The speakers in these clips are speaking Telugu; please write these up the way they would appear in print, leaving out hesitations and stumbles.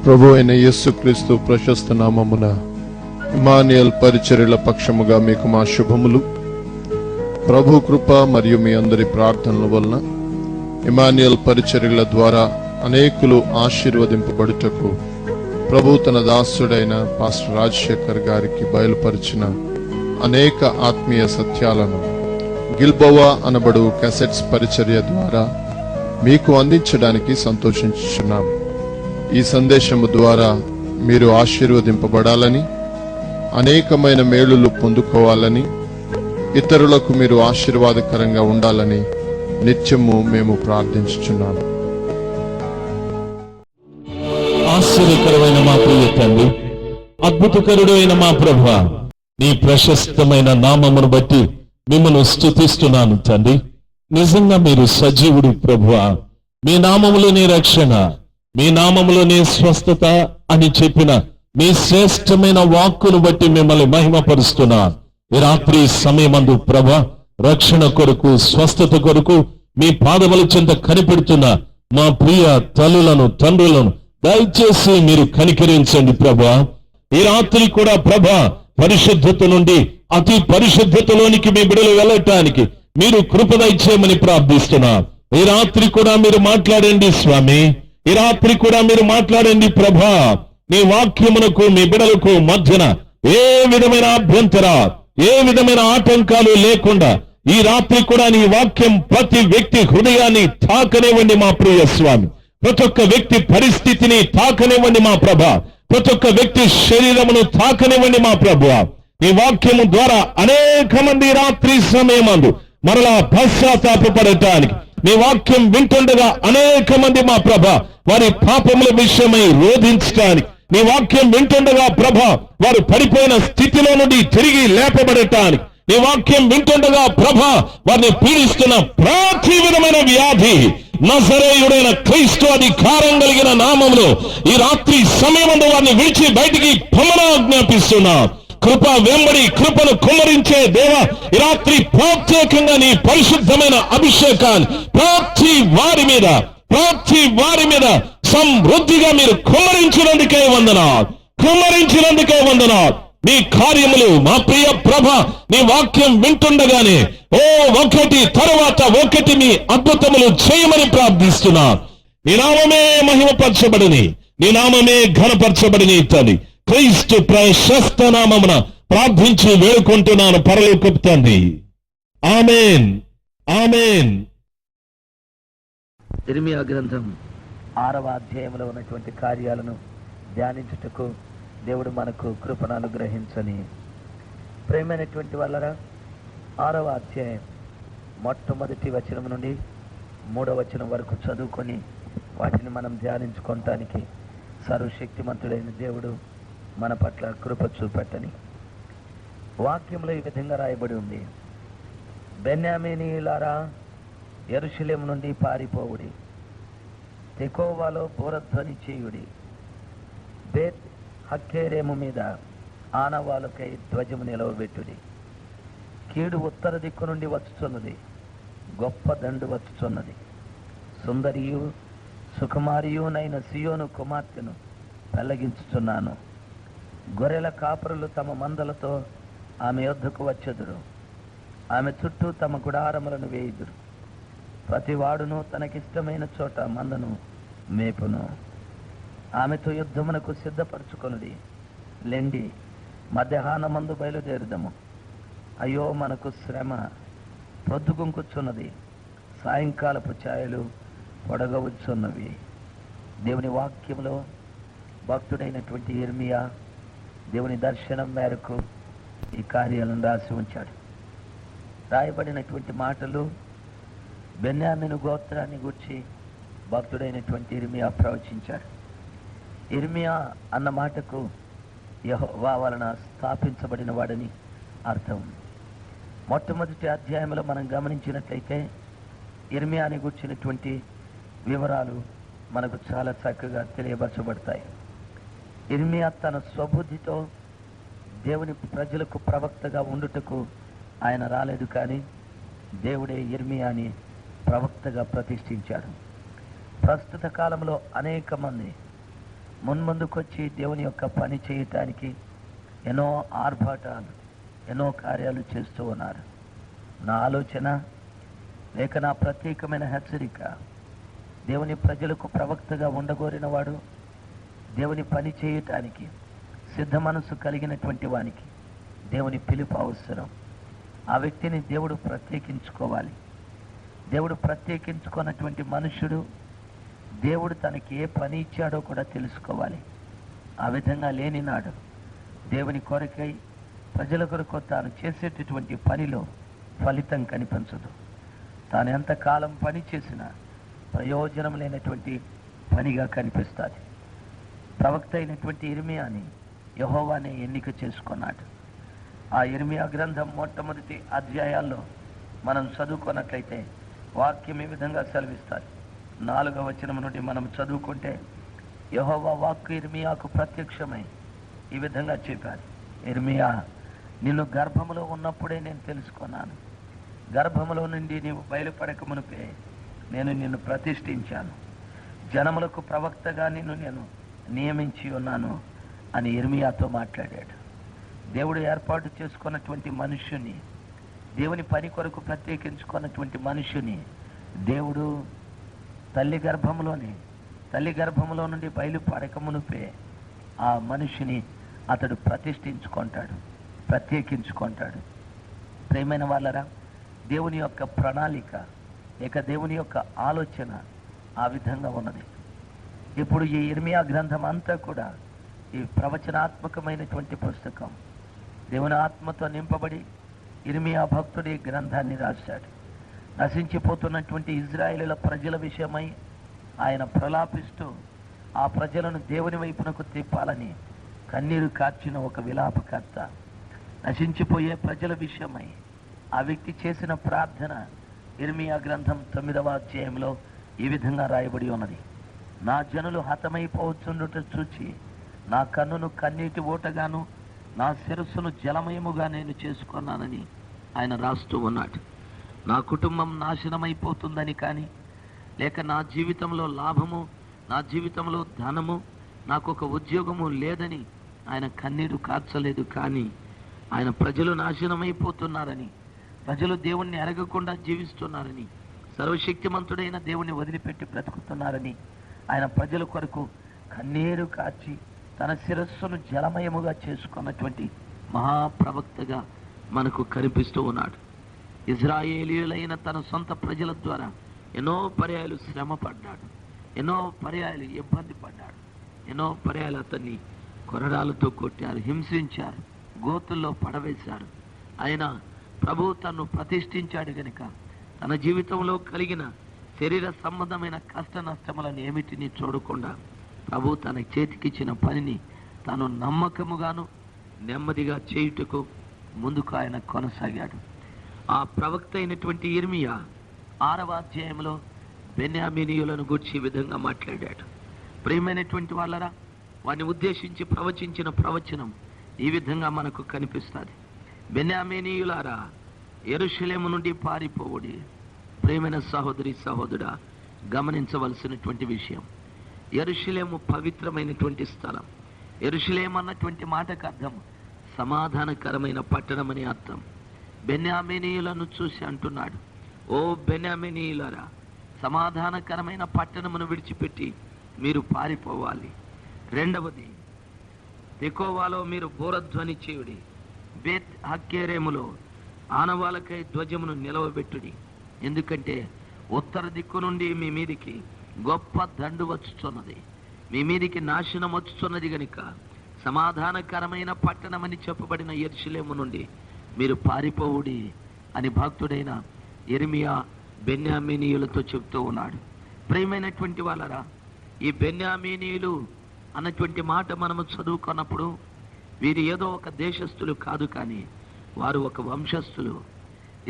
ప్రభు అయిన యేసుక్రీస్తు ప్రశస్త నామమున ఇమ్మానుయేల్ పరిచర్యల పక్షముగా మీకు మా శుభములు. ప్రభు కృప మరియు మీ అందరి ప్రార్థనల వలన ఇమ్మానుయేల్ పరిచర్యల ద్వారా అనేకులు ఆశీర్వదింపబడుటకు ప్రభు తన దాసుడైన పాస్టర్ రాజశేఖర్ గారికి బయలుపరిచిన అనేక ఆత్మీయ సత్యాలను గిల్బోవా అనబడు క్యాసెట్స్ పరిచర్య ద్వారా మీకు అందించడానికి సంతోషించుచున్నాం. ఈ సందేశము ద్వారా మీరు ఆశీర్వదింపబడాలని, అనేకమైన మేలులు పొందుకోవాలని, ఇతరులకు మీరు ఆశీర్వాదకరంగా ఉండాలని నిత్యము మేము ప్రార్థించుచున్నాము. ఆశ్చర్యకరమైన మా ప్రియ తండ్రి, అద్భుతకరుడు అయిన మా ప్రభువా, నీ ప్రశస్తమైన నామమును బట్టి మిమ్మల్ని స్తుతిస్తున్నాను తండ్రి. నిజంగా మీరు సజీవుడు ప్రభువా. మీ నామములోనే రక్షణ, మీ నామములోనే స్వస్థత అని చెప్పిన మీ శ్రేష్టమైన వాక్కును బట్టి మిమ్మల్ని మహిమపరుస్తున్నా. ఈ రాత్రి సమయమందు ప్రభా, రక్షణ కొరకు, స్వస్థత కొరకు మీ పాదముల చెంత కనిపెడుతున్న మా ప్రియ తల్లులను, తండ్రులను దయచేసి మీరు కనికరించండి ప్రభా. ఈ రాత్రి కూడా ప్రభా, పరిశుద్ధత నుండి అతి పరిశుద్ధతలోనికి మీ బిడ్డలు వెళ్ళటానికి మీరు కృప దయచేయమని ప్రార్థిస్తున్నా. ఈ రాత్రి కూడా మీరు మాట్లాడండి స్వామి. ఈ రాత్రి కూడా మీరు మాట్లాడండి ప్రభా. నీ వాక్యమునకు మీ బిడ్డలకు మధ్యన ఏ విధమైన అభ్యంతర, ఏ విధమైన ఆటంకాలు లేకుండా ఈ రాత్రి కూడా నీ వాక్యం ప్రతి వ్యక్తి హృదయాన్ని తాకనివ్వండి మా ప్రియ స్వామి. ప్రతి ఒక్క వ్యక్తి పరిస్థితిని తాకనివ్వండి మా ప్రభా. ప్రతి ఒక్క వ్యక్తి శరీరమును తాకనివ్వండి మా ప్రభువా. ఈ వాక్యము ద్వారా అనేక మంది రాత్రి సమయమందు మరలా పశ్చాత్తాపపడటానికి నీ వాక్యం వింటుండగా అనేక మంది మా ప్రభ వారి పాపముల విషయమై రోధించడానికి, నీ వాక్యం వింటుండగా ప్రభ వారు పడిపోయిన స్థితిలో నుండి తిరిగి లేపబడటానికి, నీ వాక్యం వింటుండగా ప్రభ వారిని పీడిస్తున్న ప్రతి విధమైన వ్యాధి నజరేయుడైన క్రీస్తు అధికారం కలిగిన నామములో ఈ రాత్రి సమయమందు వారిని విడిచి బయటికి పొమ్మనాజ్ఞాపిస్తున్నా. కృప వెంబడి కృపను కుమ్మరించే దేవ, ఈ రాత్రి ప్రత్యేకంగా నీ పరిశుద్ధమైన అభిషేకాన్ని ప్రతి వారి మీద సమృద్ధిగా మీరు కుమ్మరించినందుకే వందనాలు. నీ కార్యములు మా ప్రియ ప్రభ, నీ వాక్యం వింటుండగానే ఒకటి తరువాత ఒకటి మీ అద్భుతములు చేయమని ప్రార్థిస్తున్నా. నీ నామమే మహిమపరచబడిని, నీ నామమే ఘనపరచబడిని తండ్రి. క్రీస్తు ప్రశస్త నామమున ప్రార్థించి వేడుకుంటున్నాను పరలోకపు తండ్రి. ఆమేన్, ఆమేన్. ఇర్మియా గ్రంథం 6వ అధ్యాయంలో ఉన్నటువంటి కార్యాలను ధ్యానించుటకు దేవుడు మనకు కృపను అనుగ్రహించని. ప్రేమైనటువంటి వాళ్ళరా, 6వ అధ్యాయం మొట్టమొదటి వచనం నుండి 3వ వచనం వరకు చదువుకొని వాటిని మనం ధ్యానించుకోవటానికి సర్వశక్తిమంతుడైన దేవుడు మన పట్ల కృప చూపెట్టని. వాక్యంలో ఈ విధంగా రాయబడి ఉంది: బెన్యామీనీయులారా, యెరూషలేము నుండి పారిపోవుడి, తెకోవాలో బూరధ్వని చేయుడి, బేత్ హక్కేరేము మీద ఆనవాలుకై ధ్వజము నిలవబెట్టుడి. కీడు ఉత్తర దిక్కు నుండి వచ్చుచున్నది, గొప్ప దండు వచ్చుచున్నది. సుందరియు సుకుమారియునైన సియోను కుమార్తెను పెళ్లగించుచున్నాను. గొర్రెల కాపరులు తమ మందలతో ఆమె యొద్దకు వచ్చెదరు. ఆమె చుట్టూ తమ గుడారములను వేయుదురు. ప్రతివాడును తనకిష్టమైన చోట మందను మేపును. ఆమెతో యుద్ధమునకు సిద్ధపరచుకొనుడి. లెండి, మధ్యాహ్నమందు బయలుదేరుదము. అయ్యో మనకు శ్రమ ప్రొద్దుగుంకుచున్నది, సాయంకాలపు ఛాయలు పొడగవచ్చున్నవి. దేవుని వాక్యంలో భక్తుడైనటువంటి ఇర్మియా దేవుని దర్శనం మేరకు ఈ కార్యాలను రాసి ఉంచాడు. రాయబడినటువంటి మాటలు బెన్యామీను గోత్రాన్ని గూర్చి భక్తుడైనటువంటి ఇర్మియా ప్రవచించాడు. ఇర్మియా అన్న మాటకు యెహోవా వలన స్థాపించబడిన వాడని అర్థం. మొట్టమొదటి అధ్యాయంలో మనం గమనించినట్లయితే ఇర్మియాని గూర్చినటువంటి వివరాలు మనకు చాలా చక్కగా తెలియపరచబడతాయి. ఇర్మియా తన స్వబుద్ధితో దేవుని ప్రజలకు ప్రవక్తగా ఉండుటకు ఆయన రాలేదు, కానీ దేవుడే ఇర్మియాని ప్రవక్తగా ప్రతిష్ఠించాడు. ప్రస్తుత కాలంలో అనేక మంది మున్ముందుకొచ్చి దేవుని యొక్క పని చేయటానికి ఎన్నో ఆర్భాటాలు, ఎన్నో కార్యాలు చేస్తూ ఉన్నారు. నా ఆలోచన లేక నా ప్రత్యేకమైన హెచ్చరిక, దేవుని ప్రజలకు ప్రవక్తగా ఉండగోరిన వాడు, దేవుని పని చేయటానికి సిద్ధ మనసు కలిగినటువంటి వానికి దేవుని పిలుపు అవసరం. ఆ వ్యక్తిని దేవుడు ప్రత్యేకించుకోవాలి. దేవుడు ప్రత్యేకించుకున్నటువంటి మనుషుడు దేవుడు తనకి ఏ పని ఇచ్చాడో కూడా తెలుసుకోవాలి. ఆ విధంగా లేని నాడు దేవుని కొరకై ప్రజల కొరకు తాను చేసేటటువంటి పనిలో ఫలితం కనిపించదు. తాను ఎంతకాలం పని చేసినా ప్రయోజనం లేనటువంటి పనిగా కనిపిస్తుంది. ప్రవక్త అయినటువంటి ఇర్మియాని యెహోవానే ఎన్నిక చేసుకున్నాడు. ఆ ఇర్మియా గ్రంథం మొట్టమొదటి అధ్యాయాల్లో మనం చదువుకున్నట్లయితే వాక్యం ఈ విధంగా సెలవిస్తారు. 4వ వచనం నుండి మనం చదువుకుంటే, యెహోవా వాక్కు ఇర్మియాకు ప్రత్యక్షమై ఈ విధంగా చెప్పారు, ఇర్మియా, నిన్ను గర్భములో ఉన్నప్పుడే నేను తెలుసుకున్నాను. గర్భములో నుండి నీవు బయలుపడక మునిపే నేను నిన్ను ప్రతిష్ఠించాను. జనములకు ప్రవక్తగా నేను నియమించి ఉన్నాను అని ఇర్మియాతో మాట్లాడాడు. దేవుడు ఏర్పాటు చేసుకున్నటువంటి మనుష్యుని, దేవుని పని కొరకు ప్రత్యేకించుకున్నటువంటి మనుష్యుని దేవుడు తల్లి గర్భంలో నుండి బయలుపడక మునిపే ఆ మనిషిని అతడు ప్రత్యేకించుకుంటాడు. ప్రియమైన వాళ్ళరా, దేవుని యొక్క ప్రణాళిక లేక దేవుని యొక్క ఆలోచన ఆ విధంగా ఉన్నది. ఇప్పుడు ఈ ఇర్మియా గ్రంథం అంతా కూడా ఈ ప్రవచనాత్మకమైనటువంటి పుస్తకం. దేవుని ఆత్మతో నింపబడి ఇర్మియా భక్తుడు ఈ గ్రంథాన్ని రాశాడు. నశించిపోతున్నటువంటి ఇజ్రాయేలీల ప్రజల విషయమై ఆయన ప్రలాపిస్తూ ఆ ప్రజలను దేవుని వైపునకు తిప్పాలని కన్నీరు కార్చిన ఒక విలాపకర్త. నశించిపోయే ప్రజల విషయమై ఆ వ్యక్తి చేసిన ప్రార్థన ఇర్మియా గ్రంథం 9వ అధ్యాయంలో ఈ విధంగా రాయబడి ఉన్నది. నా జనులు హతమైపోవచ్చుండుట చూచి నా కన్నును కన్నీటి ఓటగాను నా శిరస్సును జలమయముగా నేను చేసుకున్నానని ఆయన రాస్తూ ఉన్నాడు. నా కుటుంబం నాశనమైపోతుందని కానీ, లేక నా జీవితంలో లాభము, నా జీవితంలో ధనము, నాకు ఒక ఉద్యోగము లేదని ఆయన కన్నీరు కార్చలేదు. కానీ ఆయన ప్రజలు నాశనమైపోతున్నారని, ప్రజలు దేవుణ్ణి ఎరగకుండా జీవిస్తున్నారని, సర్వశక్తిమంతుడైన దేవుణ్ణి వదిలిపెట్టి బ్రతుకుతున్నారని ఆయన ప్రజల కొరకు కన్నీరు కార్చి తన శిరస్సును జలమయముగా చేసుకున్నటువంటి మహాప్రవక్తగా మనకు కనిపిస్తూ ఉన్నాడు. ఇజ్రాయేలీయులైన తన సొంత ప్రజల ద్వారా ఎన్నో పర్యాయాలు శ్రమ పడ్డాడు, ఎన్నో పర్యాయాలు ఇబ్బంది పడ్డాడు, ఎన్నో పర్యాయాలు అతన్ని కొరడాలతో కొట్టారు, హింసించారు, గోతుల్లో పడవేశారు. ఆయన ప్రభువు తన్ను ప్రతిష్ఠించాడు గనుక తన జీవితంలో కలిగిన శరీర సంబంధమైన కష్ట నష్టములను ఏమిటిని చూడకుండా ప్రభు తన చేతికిచ్చిన పనిని తాను నమ్మకముగాను నెమ్మదిగా చేయుటకు ముందుకు ఆయన కొనసాగాడు. ఆ ప్రవక్త అయినటువంటి ఇర్మియా 6వ అధ్యాయంలో బెన్యామీనీయులను గూర్చి ఈ విధంగా మాట్లాడాడు. ప్రియమైనటువంటి వాళ్ళరా, వారిని ఉద్దేశించి ప్రవచించిన ప్రవచనం ఈ విధంగా మనకు కనిపిస్తుంది. బెన్యామీనీయులారా, యెరూషలేము నుండి పారిపోవుడి. ప్రియమైన సహోదరి సహోదరుడా, గమనించవలసినటువంటి విషయం, యెరూషలేము పవిత్రమైనటువంటి స్థలం. యెరూషలేము అన్నటువంటి మాటకు అర్థం సమాధానకరమైన పట్టణం అని అర్థం. బెన్యామీనీయులను చూసి అంటున్నాడు, ఓ బెన్యామీనీయులారా, సమాధానకరమైన పట్టణమును విడిచిపెట్టి మీరు పారిపోవాలి. రెండవది, తెకోవాలో మీరు బోరధ్వని చేయుడి. బేత్ హక్కేరేములో ఆనవాళ్ళకై ధ్వజమును నిలవబెట్టుడి. ఎందుకంటే ఉత్తర దిక్కు నుండి మీ మీదికి గొప్ప దండు వచ్చుచున్నది, మీ మీదికి నాశనం వచ్చుచున్నది గనుక సమాధానకరమైన పట్టణమని చెప్పబడిన యెరూషలేము నుండి మీరు పారిపోవుడి అని భక్తుడైన ఇర్మియా బెన్యామీనీయులతో చెప్తూ ఉన్నాడు. ప్రియమైనటువంటి వాళ్ళరా, ఈ బెన్యామీనీయులు అన్నటువంటి మాట మనము చదువుకున్నప్పుడు వీరు ఏదో ఒక దేశస్థులు కాదు, కానీ వారు ఒక వంశస్థులు.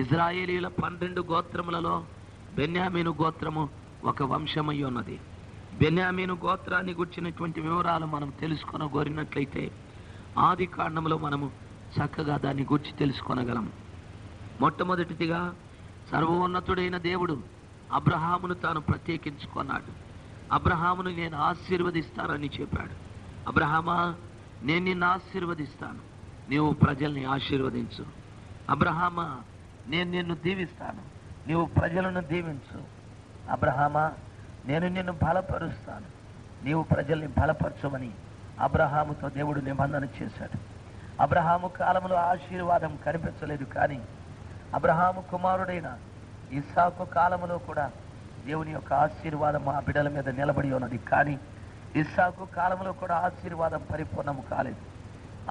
ఇజ్రాయేలీల 12 గోత్రములలో బెన్యామీను గోత్రము ఒక వంశమై ఉన్నది. బెన్యామీను గోత్రాన్ని గుర్చినటువంటి వివరాలు మనం తెలుసుకొనగోరినట్లయితే ఆది కాండంలో మనము చక్కగా దాన్ని గురించి తెలుసుకొనగలం. మొట్టమొదటిదిగా సర్వోన్నతుడైన దేవుడు అబ్రహామును తాను ప్రత్యేకించుకున్నాడు. అబ్రహామును నేను ఆశీర్వదిస్తానని చెప్పాడు. అబ్రహామా, నేను నిన్ను ఆశీర్వదిస్తాను, నీవు ప్రజల్ని ఆశీర్వదించు. అబ్రహామా, నేను నిన్ను దీవిస్తాను, నీవు ప్రజలను దీవించు. అబ్రహామా, నేను నిన్ను బలపరుస్తాను, నీవు ప్రజల్ని బలపరచమని అబ్రహాముతో దేవుడు నిబంధన చేశాడు. అబ్రహాము కాలంలో ఆశీర్వాదం కనిపించలేదు, కానీ అబ్రహాము కుమారుడైన ఇస్సాకు కాలంలో కూడా దేవుని యొక్క ఆశీర్వాదం ఆ బిడ్డల మీద నిలబడి ఉన్నది. కానీ ఇస్సాకు కాలంలో కూడా ఆశీర్వాదం పరిపూర్ణము కాలేదు.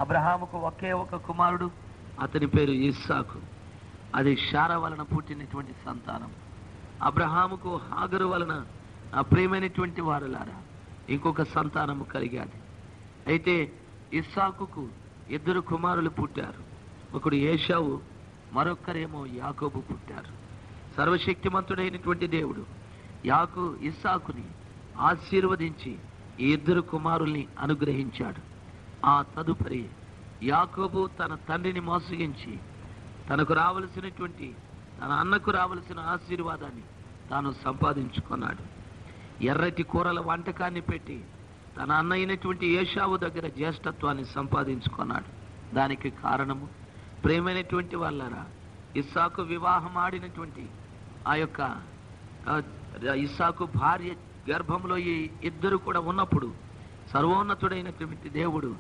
అబ్రహాముకు ఒకే ఒక కుమారుడు, అతని పేరు ఇస్సాకు. అది శారా వలన పుట్టినటువంటి సంతానం. అబ్రహాముకు హాగరు వలన ఆ ప్రియమైనటువంటి వారులారా ఇంకొక సంతానము కలిగాది. అయితే ఇస్సాకుకు 2 కుమారులు పుట్టారు. ఒకడు ఏశావు, మరొకరేమో యాకోబు పుట్టారు. సర్వశక్తిమంతుడైనటువంటి దేవుడు ఇస్సాకుని ఆశీర్వదించి ఈ 2 కుమారుల్ని అనుగ్రహించాడు. ఆ తదుపరి యాకోబు తన తండ్రిని మోసగించి తనకు రావలసినటువంటి, తన అన్నకు రావలసిన ఆశీర్వాదాన్ని తాను సంపాదించుకున్నాడు. ఎర్రటి కూరల వంటకాన్ని పెట్టి తన అన్న అయినటువంటి ఏశావు దగ్గర జ్యేష్ఠత్వాన్ని సంపాదించుకున్నాడు. దానికి కారణము, ప్రేమైనటువంటి వాళ్ళరా, ఇస్సాకు వివాహం ఆడినటువంటి ఆ యొక్క ఇస్సాకు భార్య గర్భంలో ఈ 2 కూడా ఉన్నప్పుడు సర్వోన్నతుడైనటువంటి దేవుడు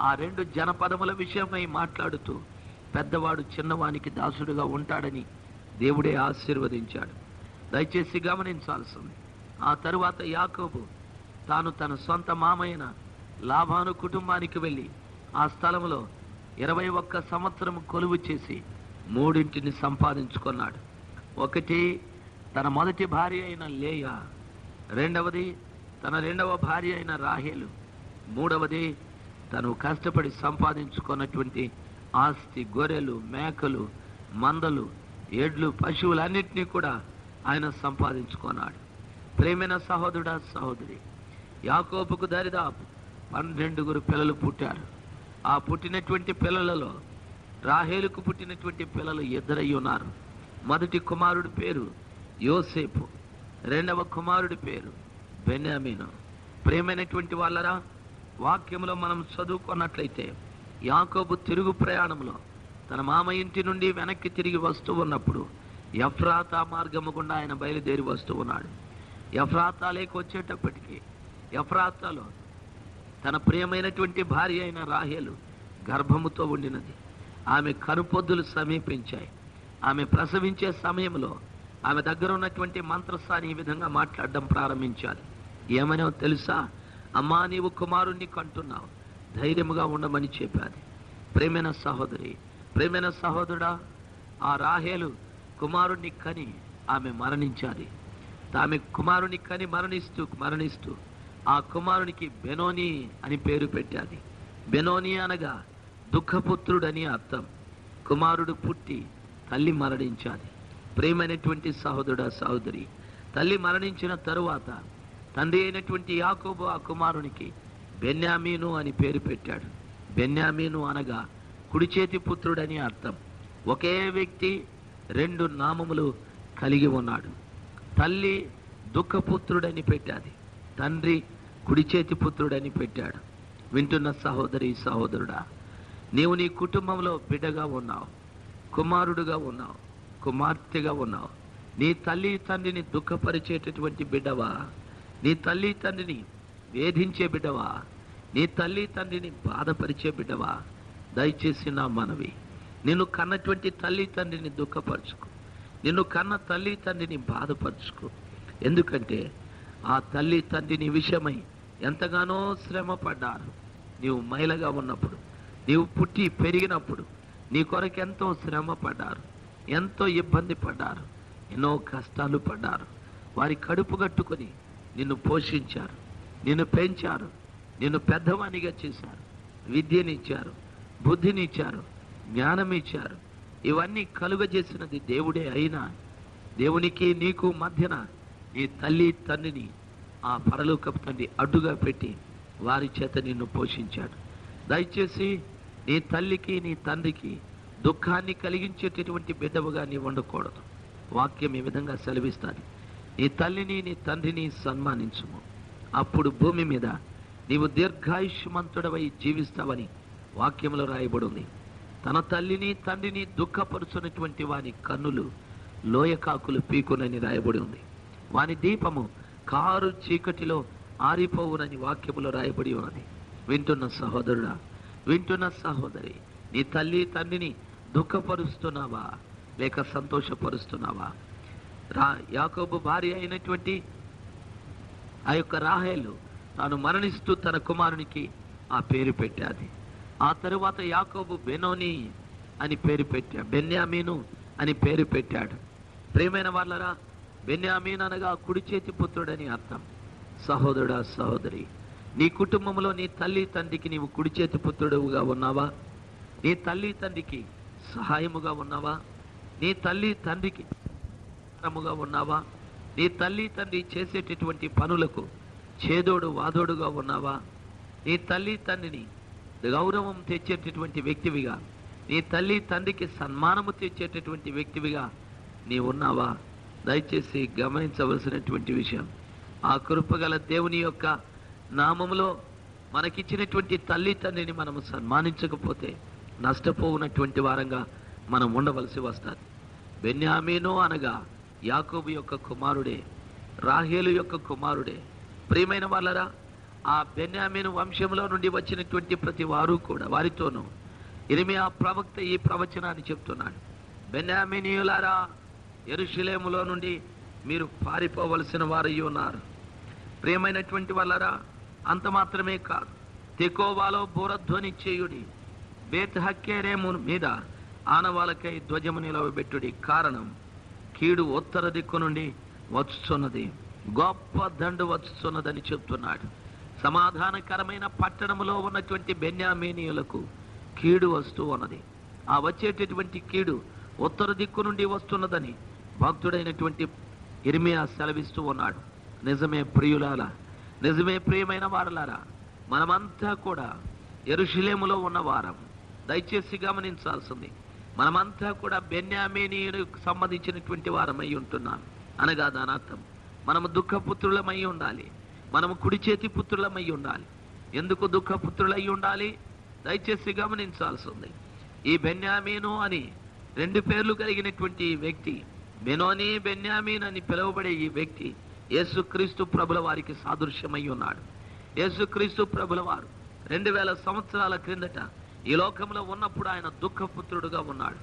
ఆ 2 జనపదముల విషయమై మాట్లాడుతూ పెద్దవాడు చిన్నవానికి దాసుడుగా ఉంటాడని దేవుడే ఆశీర్వదించాడు. దయచేసి గమనించాల్సింది. ఆ తరువాత యాకోబు తాను తన సొంత మామైన లాబాను కుటుంబానికి వెళ్ళి ఆ స్థలంలో 21 సంవత్సరం కొలువు చేసి 3 సంపాదించుకున్నాడు. ఒకటి తన మొదటి భార్య అయిన లేయా, రెండవది తన 2వ భార్య అయిన రాహేలు, మూడవది తను కష్టపడి సంపాదించుకున్నటువంటి ఆస్తి, గొర్రెలు, మేకలు, మందలు, ఎడ్లు, పశువులన్నింటినీ కూడా ఆయన సంపాదించుకున్నాడు. ప్రేమైన సహోదరుడా, సహోదరి, యాకోబుకు దరిదాపు 12 పిల్లలు పుట్టారు. ఆ పుట్టినటువంటి పిల్లలలో రాహేలుకు పుట్టినటువంటి పిల్లలు 2 ఉన్నారు. మొదటి కుమారుడి పేరు యోసేపు, 2వ కుమారుడి పేరు బెన్యామీను. ప్రేమైనటువంటి వాళ్ళరా, వాక్యంలో మనం చదువుకున్నట్లయితే యాకోబు తిరుగు ప్రయాణంలో తన మామ ఇంటి నుండి వెనక్కి తిరిగి వస్తూ ఉన్నప్పుడు ఎఫ్రాతా మార్గము గుండా ఆయన బయలుదేరి వస్తూ ఉన్నాడు. ఎఫ్రాతాలోకి వచ్చేటప్పటికి ఎఫ్రాతాలో తన ప్రియమైనటువంటి భార్య అయిన రాహేలు గర్భముతో ఉండినది. ఆమె కనుపొద్దులు సమీపించాయి. ఆమె ప్రసవించే సమయంలో ఆమె దగ్గర ఉన్నటువంటి మంత్రసాని ఈ విధంగా మాట్లాడడం ప్రారంభించాలి. ఏమనో తెలుసా? అమ్మా, నీవు కుమారుణ్ణి కంటున్నావు, ధైర్యముగా ఉండమని చెప్పాది. ప్రేమైన సహోదరి, ప్రేమైన సహోదరుడా, ఆ రాహేలు కుమారుణ్ణి కని ఆమె మరణించాలి. ఆమె కుమారుని కని మరణిస్తూ ఆ కుమారునికి బెనోని అని పేరు పెట్టాది. బెనోని అనగా దుఃఖపుత్రుడని అర్థం. కుమారుడు పుట్టి తల్లి మరణించాది. ప్రేమైనటువంటి సహోదరుడా, సహోదరి, తల్లి మరణించిన తరువాత తండ్రి అయినటువంటి యాకోబు ఆ కుమారునికి బెన్యామీను అని పేరు పెట్టాడు. బెన్యామీను అనగా కుడి చేతి పుత్రుడని అర్థం. ఒకే వ్యక్తి 2 నామములు కలిగి ఉన్నాడు. తల్లి దుఃఖపుత్రుడని పెట్టాది, తండ్రి కుడి చేతి పుత్రుడని పెట్టాడు. వింటున్న సహోదరి, సహోదరుడా, నీవు నీ కుటుంబంలో బిడ్డగా ఉన్నావు, కుమారుడుగా ఉన్నావు, కుమార్తెగా ఉన్నావు. నీ తల్లి తండ్రిని దుఃఖపరిచేటటువంటి బిడ్డవా? నీ తల్లి తండ్రిని వేధించే బిడ్డవా? నీ తల్లి తండ్రిని బాధపరిచే బిడ్డవా? దయచేసి నా మనవి, నిన్ను కన్నటువంటి తల్లి తండ్రిని దుఃఖపరచుకో. నిన్ను కన్న తల్లి తండ్రిని బాధపరచుకో. ఎందుకంటే ఆ తల్లి తండ్రిని విషయమై ఎంతగానో శ్రమ పడ్డారు. నీవు మహిళగా ఉన్నప్పుడు, నీవు పుట్టి పెరిగినప్పుడు నీ కొరకు ఎంతో శ్రమ పడ్డారు, ఎంతో ఇబ్బంది పడ్డారు, ఎన్నో కష్టాలు పడ్డారు. వారి కడుపు కట్టుకొని నిన్ను పోషించారు, నిన్ను పెంచారు, నిన్ను పెద్దవానిగా చేశారు, విద్యనిచ్చారు, బుద్ధినిచ్చారు, జ్ఞానం ఇచ్చారు. ఇవన్నీ కలుగజేసినది దేవుడే. అయినా దేవునికి నీకు మధ్యన నీ తల్లి తండ్రిని ఆ పరలోకపు తండ్రి అడ్డుగా పెట్టి వారి చేత నిన్ను పోషించాడు. దయచేసి నీ తల్లికి నీ తండ్రికి దుఃఖాన్ని కలిగించేటటువంటి బిడ్డవుగా నీ ఉండకూడదు. వాక్యం ఈ విధంగా సెలవిస్తుంది, నీ తల్లిని నీ తండ్రిని సన్మానించుము, అప్పుడు భూమి మీద నీవు దీర్ఘాయుష్మంతుడవై జీవిస్తావని వాక్యంలో రాయబడి ఉంది. తన తల్లిని తండ్రిని దుఃఖపరుచున్నటువంటి వాని కన్నులు లోయకాకులు పీకునని రాయబడి ఉంది. వాని దీపము కారు చీకటిలో ఆరిపోవునని వాక్యములో రాయబడి ఉన్నది. వింటున్న సహోదరుడా, వింటున్న సహోదరి, నీ తల్లి తండ్రిని దుఃఖపరుస్తున్నావా లేక సంతోషపరుస్తున్నావా? యాకోబు భార్య అయినటువంటి ఆ యొక్క రాహేలు తాను మరణిస్తూ తన కుమారునికి ఆ పేరు పెట్టాది. ఆ తరువాత యాకోబు బెనోని అని పేరు పెట్టాడు, బెన్యామీను అని పేరు పెట్టాడు. ప్రియమైన వాళ్ళరా, బెన్యామీన్ అనగా కుడి చేతి పుత్రుడని అర్థం. సహోదరుడా, సహోదరి, నీ కుటుంబంలో నీ తల్లి తండ్రికి నీవు కుడి చేతి పుత్రుడుగా ఉన్నావా? నీ తల్లి తండ్రికి సహాయముగా ఉన్నావా? నీ తల్లి తండ్రికి గా ఉన్నావా? నీ తల్లి తండ్రి చేసేటటువంటి పనులకు చేదోడు వాదోడుగా ఉన్నావా? నీ తల్లి తండ్రిని గౌరవం తెచ్చేటటువంటి వ్యక్తివిగా, నీ తల్లి తండ్రికి సన్మానము తెచ్చేటటువంటి వ్యక్తివిగా నీ ఉన్నావా? దయచేసి గమనించవలసినటువంటి విషయం, ఆ కృపగల దేవుని యొక్క నామములో మనకిచ్చినటువంటి తల్లి తండ్రిని మనము సన్మానించకపోతే నష్టపోవునటువంటి వారంగా మనం ఉండవలసి వస్తుంది. బెన్యామీను అనగా యాకోబు యొక్క కుమారుడే, రాహేలు యొక్క కుమారుడే. ప్రియమైన వాళ్ళరా, ఆ బెన్యామీను వంశంలో నుండి వచ్చినటువంటి ప్రతి వారు కూడా, వారితోనూ ఇర్మియా ప్రవక్త ఈ ప్రవచనాన్ని చెప్తున్నాడు. బెన్యామీనీయులారా, యెరూషలేములో నుండి మీరు పారిపోవలసిన వారై ఉన్నారు. ప్రియమైనటువంటి వాళ్ళరా, అంత మాత్రమే కాదు, తెకోవాలో బోరధ్వని చేయుడి, బేత్ హక్కేరేము మీద ఆనవాళ్ళకై ధ్వజము నిలవబెట్టుడి. కారణం, కీడు ఉత్తర దిక్కు నుండి వచ్చుచున్నది, గొప్ప దండు వచ్చుచున్నదని చెప్తున్నాడు. సమాధానకరమైన పట్టణములో ఉన్నటువంటి బెన్యామీనీయులకు కీడు వస్తూ ఉన్నది. ఆ వచ్చేటటువంటి కీడు ఉత్తర దిక్కు నుండి వస్తున్నదని భక్తుడైనటువంటి ఇర్మియా సెలవిస్తూ ఉన్నాడు. నిజమే ప్రియులారా, నిజమే ప్రియమైన వారలారా, మనమంతా కూడా యెరూషలేములో ఉన్నవారం. దయచేసి గమనించాల్సింది, మనమంతా కూడా బెన్యామీనీయులకు సంబంధించినటువంటి వారమై ఉంటున్నాం. అనగా దాని అర్థం, మనము దుఃఖపుత్రులమై ఉండాలి, మనము కుడి చేతి పుత్రులమై ఉండాలి. ఎందుకు దుఃఖపుత్రులై ఉండాలి? దయచేసి గమనించాల్సింది, ఈ బెన్యామీను అని 2 పేర్లు కలిగినటువంటి వ్యక్తి, బెనోని బెన్యామీన్ అని పిలువబడే ఈ వ్యక్తి యేసుక్రీస్తు ప్రభుల వారికి సాదృశ్యమై ఉన్నాడు. యేసుక్రీస్తు ప్రభుల వారు 2000 సంవత్సరాల క్రిందట ఈ లోకంలో ఉన్నప్పుడు ఆయన దుఃఖపుత్రుడుగా ఉన్నాడు.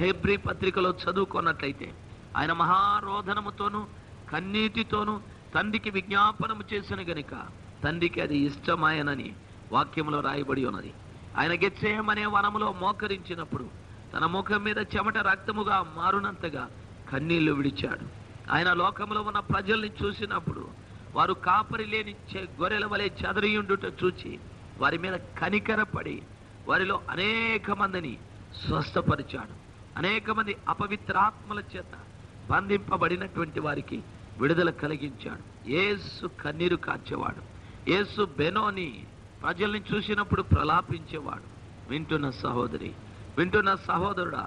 హెబ్రీ పత్రికలో చదువుకున్నట్లయితే ఆయన మహారోధనముతోనూ కన్నీటితోనూ తండ్రికి విజ్ఞాపనము చేసిన గనుక తండ్రికి అది ఇష్టమాయనని వాక్యంలో రాయబడి ఉన్నది. ఆయన గెత్సేమనే వనములో మోకరించినప్పుడు తన ముఖం మీద చెమట రక్తముగా మారునంతగా కన్నీళ్లు విడిచాడు. ఆయన లోకంలో ఉన్న ప్రజల్ని చూసినప్పుడు వారు కాపరి లేని గొర్రెల వలె చెదరియుండుట చూచి వారి మీద కనికరపడి వారిలో అనేక మందిని స్వస్థపరిచాడు. అనేక మంది అపవిత్రాత్మల చేత బంధింపబడినటువంటి వారికి విడుదల కలిగించాడు. యేసు కన్నీరు కార్చేవాడు. యేసు బెనోని ప్రజల్ని చూసినప్పుడు ప్రలాపించేవాడు. వింటున్న సహోదరి, వింటున్న సహోదరుడా,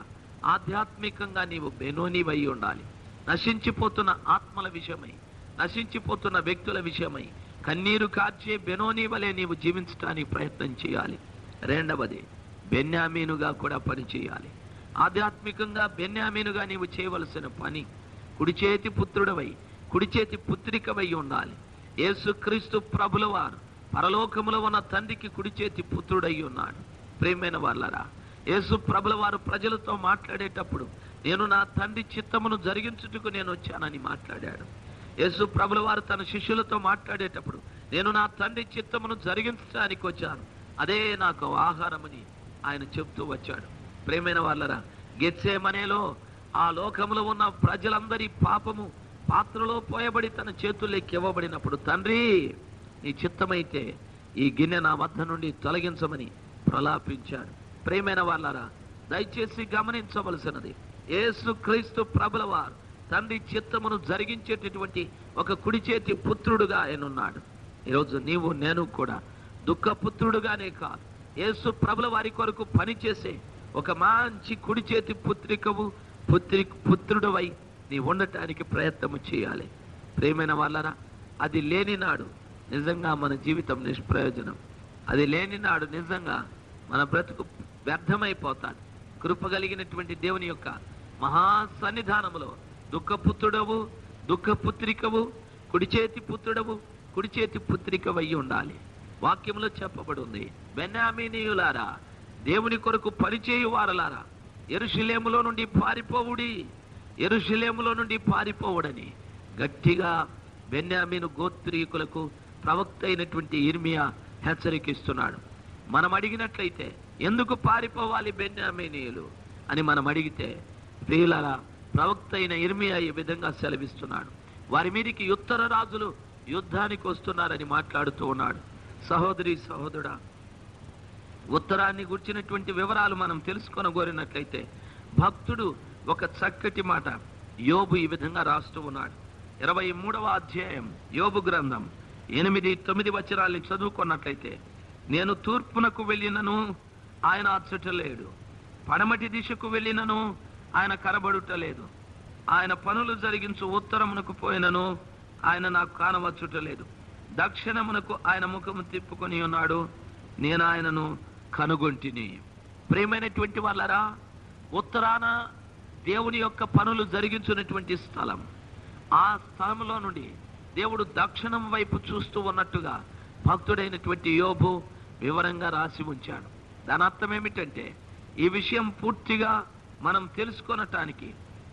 ఆధ్యాత్మికంగా నీవు బెనోనివై ఉండాలి. నశించిపోతున్న ఆత్మల విషయమై, నశించిపోతున్న వ్యక్తుల విషయమై కన్నీరు కార్చే బెనోని వలె నీవు జీవించడానికి ప్రయత్నం చేయాలి. రెండవది, బెన్యామీనుగా కూడా పని చేయాలి. ఆధ్యాత్మికంగా బెన్యామీనుగా నీవు చేయవలసిన పని, కుడి చేతి పుత్రుడవై కుడి చేతి పుత్రికవై ఉండాలి. యేసుక్రీస్తు ప్రభుల వారు పరలోకములో ఉన్న తండ్రికి కుడి చేతి పుత్రుడై ఉన్నాడు. ప్రియమైన వాళ్ళరా, యేసు ప్రభుల వారు ప్రజలతో మాట్లాడేటప్పుడు నేను నా తండ్రి చిత్తమును జరిగించుటకు నేను వచ్చానని మాట్లాడాడు. యేసు ప్రభుల వారు తన శిష్యులతో మాట్లాడేటప్పుడు నేను నా తండ్రి చిత్తమును జరిగించడానికి వచ్చాను, అదే నాకు ఆహారమని ఆయన చెప్తూ వచ్చాడు. ప్రియమైన వాళ్ళరా, గెత్సేమనేలో ఆ లోకంలో ఉన్న ప్రజలందరి పాపము పాత్రలో పోయబడి తన చేతుల్లోకి ఇవ్వబడినప్పుడు, తండ్రి నీ చిత్తమైతే ఈ గిన్నె నా వద్ద నుండి తొలగించమని ప్రలాపించాడు. ప్రియమైన వాళ్ళరా, దయచేసి గమనించవలసినది, యేసుక్రీస్తు ప్రభుల వారు తండ్రి చిత్తమును జరిగించేటటువంటి ఒక కుడి చేతి పుత్రుడుగా ఆయన ఉన్నాడు. ఈరోజు నీవు నేను కూడా దుఃఖపుత్రుడుగానే కాదు, యేసు ప్రభుల వారి కొరకు పనిచేసే ఒక మంచి కుడి చేతి పుత్రుడవై నీ ఉండటానికి ప్రయత్నము చేయాలి. ప్రియమైన వాళ్ళరా, అది లేని నాడు నిజంగా మన జీవితం నిష్ప్రయోజనం. అది లేని నాడు నిజంగా మన బ్రతుకు వ్యర్థమైపోతాది. కృప కలిగినటువంటి దేవుని యొక్క మహా సన్నిధానములో దుఃఖపుత్రుడవు, దుఃఖపుత్రికవు, కుడి చేతి పుత్రుడవు, కుడి చేతి పుత్రికవై ఉండాలి. వాక్యంలో చెప్పబడి ఉంది, బెన్యామీనీయులారా, దేవుని కొరకు పనిచేయు వారలారా, యెరూషలేములో నుండి పారిపోవుడి, యెరూషలేములో నుండి పారిపోవుడని గట్టిగా బెన్యామీను గోత్రీకులకు ప్రవక్త అయినటువంటి ఇర్మియా హెచ్చరికిస్తున్నాడు. మనం అడిగినట్లయితే ఎందుకు పారిపోవాలి బెన్యామీనీయులు అని మనం అడిగితే, ప్రియులారా, ప్రవక్త అయిన ఇర్మియా ఈ విధంగా సెలవిస్తున్నాడు. వారి మీదికి ఉత్తర రాజులు యుద్ధానికి వస్తున్నారని మాట్లాడుతూ ఉన్నాడు. సహోదరి సహోదరుడా, ఉత్తరాన్ని గుర్చినటువంటి వివరాలు మనం తెలుసుకొనగోరినట్లయితే భక్తుడు ఒక చక్కటి మాట యోబు ఈ విధంగా రాస్తూ ఉన్నాడు. 23వ అధ్యాయం యోబు గ్రంథం 8-9 వచనాల్ని చదువుకున్నట్లయితే, నేను తూర్పునకు వెళ్ళినను ఆయన అచ్చటలేడు, పడమటి దిశకు వెళ్ళినను ఆయన కనబడుటలేదు, ఆయన పనులు జరిగించు ఉత్తరమునకు పోయినను ఆయన నాకు కానవచ్చుటలేదు, దక్షిణమునకు ఆయన ముఖము తిప్పుకొని ఉన్నాడు, నేను ఆయనను కనుగొంటిని. ప్రియమైనటువంటి వాళ్ళరా, ఉత్తరాన దేవుని యొక్క పనులు జరిగించున్నటువంటి స్థలం, ఆ స్థలంలో నుండి దేవుడు దక్షిణం వైపు చూస్తూ ఉన్నట్టుగా భక్తుడైనటువంటి యోబు వివరంగా రాసి ఉంచాడు. దాని అర్థం ఏమిటంటే, ఈ విషయం పూర్తిగా మనం తెలుసుకొనటానికి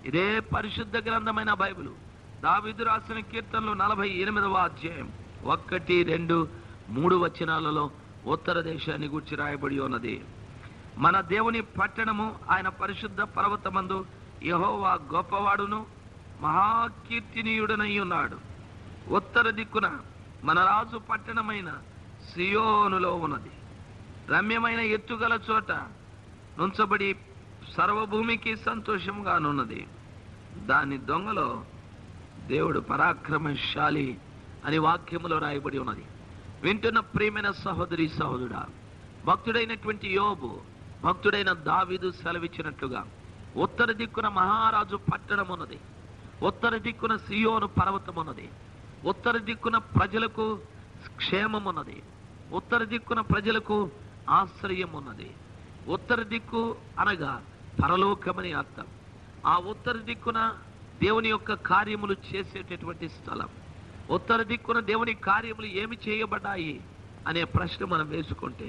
ఇదే పరిశుద్ధ గ్రంథమైన బైబిలు దావీదు రాసిన కీర్తనలు 48వ అధ్యాయం 1, 2, 3 వచనాలలో ఉత్తర దేశాన్ని గూర్చి రాయబడి ఉన్నది. మన దేవుని పట్టణము ఆయన పరిశుద్ధ పర్వతమందు యెహోవా గొప్పవాడును మహాకీర్తినీయుడనై ఉన్నాడు. ఉత్తర దిక్కున మన రాజు పట్టణమైన సియోనులో ఉన్నది. రమ్యమైన ఎత్తుగల చోట నుంచబడి సర్వభూమికి సంతోషంగానున్నది. దాని దొంగలో దేవుడు పరాక్రమశాలి అని వాక్యములో రాయబడి ఉన్నది. వింటున్న ప్రియమైన సహోదరి సహోదరుడా, భక్తుడైనటువంటి యోబు, భక్తుడైన దావీదు సెలవిచ్చినట్లుగా ఉత్తర దిక్కున మహారాజు పట్టణం ఉన్నది, ఉత్తర దిక్కున సియోను పర్వతం ఉన్నది, ఉత్తర దిక్కున ప్రజలకు క్షేమం ఉన్నది, ఉత్తర దిక్కున ప్రజలకు ఆశ్రయం ఉన్నది. ఉత్తర దిక్కు అనగా పరలోకమని అర్థం. ఆ ఉత్తర దిక్కున దేవుని యొక్క కార్యములు చేసేటటువంటి స్థలం. ఉత్తర దిక్కున దేవుని కార్యములు ఏమి చేయబడ్డాయి అనే ప్రశ్న మనం వేసుకుంటే,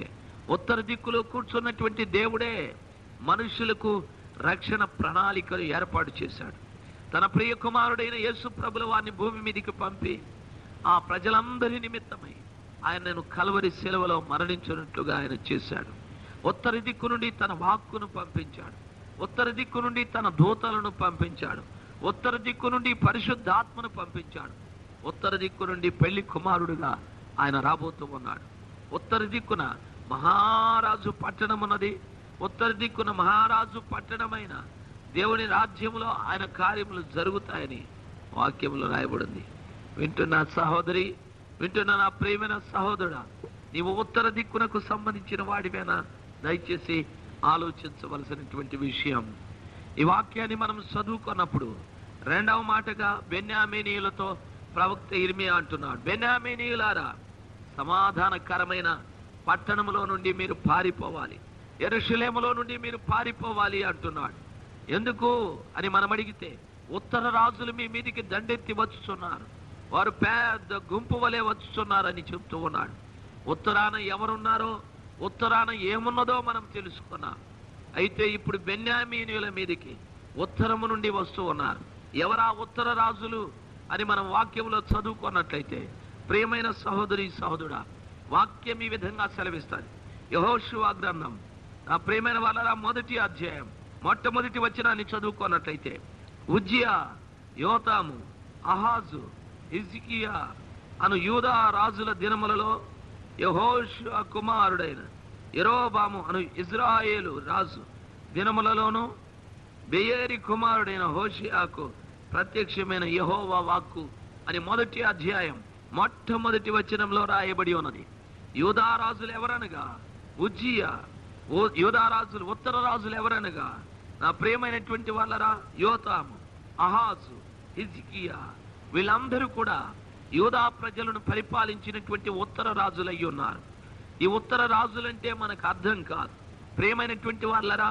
ఉత్తర దిక్కులో కూర్చున్నటువంటి దేవుడే మనుషులకు రక్షణ ప్రణాళికలు ఏర్పాటు చేశాడు. తన ప్రియ కుమారుడైన యేసు ప్రభుల వారిని భూమి మీదకి పంపి ఆ ప్రజలందరి నిమిత్తమై ఆయనను కల్వరి శిలువలో మరణించినట్లుగా ఆయన చేశాడు. ఉత్తర దిక్కు నుండి తన వాక్కును పంపించాడు, ఉత్తర దిక్కు నుండి తన దూతలను పంపించాడు, ఉత్తర దిక్కు నుండి పరిశుద్ధాత్మను పంపించాడు, ఉత్తర దిక్కు నుండి పెళ్లి కుమారుడుగా ఆయన రాబోతూ ఉన్నాడు. ఉత్తర దిక్కున మహారాజు పట్టణం ఉన్నది. ఉత్తర దిక్కున మహారాజు పట్టణమైన దేవుని రాజ్యంలో ఆయన కార్యములు జరుగుతాయని వాక్యంలో రాయబడింది. వింటున్న సహోదరి, వింటున్న నా ప్రియమైన సహోదరుడా, నీవు ఉత్తర దిక్కునకు సంబంధించిన వాడివేనా? దయచేసి ఆలోచించవలసినటువంటి విషయం. ఈ వాక్యాన్ని మనం చదువుకున్నప్పుడు రెండవ మాటగా బెన్యామీనీయులతో ప్రవక్త ఇర్మియా అంటున్నాడు, బెన్యామీనీయులారా, సమాధానకరమైన పట్టణములో నుండి మీరు పారిపోవాలి, యెరూషలేములో నుండి మీరు పారిపోవాలి అంటున్నాడు. ఎందుకు అని మనం అడిగితే, ఉత్తర రాజులు మీ మీదికి దండెత్తి వచ్చుచున్నారు, వారు పెద్ద గుంపు వలె వచ్చుచున్నారని చెప్తూ ఉన్నాడు. ఉత్తరాన ఎవరున్నారో, ఉత్తరాన ఏమున్నదో మనం తెలుసుకున్నాం. అయితే ఇప్పుడు బెన్యామీనీయుల మీదికి ఉత్తరము నుండి వస్తూ ఉన్నారు. ఎవరా ఉత్తర రాజులు అని మనం వాక్యంలో చదువుకున్నట్లయితే, ప్రియమైన సహోదరి సహోదరుడా, వాక్యం ఈ విధంగా సెలవిస్తుంది. యెహోషువ గ్రంథం నా ప్రియమైన వాళ్ళ 1వ అధ్యాయం మొట్టమొదటి వచనాన్ని చదువుకున్నట్లయితే, ఉజ్జియా, యోతాము, అహాజు, హిజ్కియా అను యూదా రాజుల దినములలో యెహోషువ కుమారుడైన యెరోబాము అను ఇజ్రాయేలు రాజు దినములలోను బెయేరి కుమారుడైన హోషియాకు ప్రత్యక్షమైన యెహోవా వాక్కు అని 1వ అధ్యాయం మొట్టమొదటి వచనంలో రాయబడి ఉన్నది. యూదా రాజులు ఎవరనగా ఉజ్జియా, యూదా రాజులు ఉత్తర రాజులు ఎవరనగా నా ప్రియమైనటువంటి వాళ్ళరా యోతాము, అహాజు, హిజ్కియా. వీళ్ళందరూ కూడా యూదా ప్రజలను పరిపాలించినటువంటి ఉత్తర రాజులై ఉన్నారు. ఈ ఉత్తర రాజులంటే మనకు అర్థం కాదు. ప్రియమైనటువంటి వాళ్ళరా,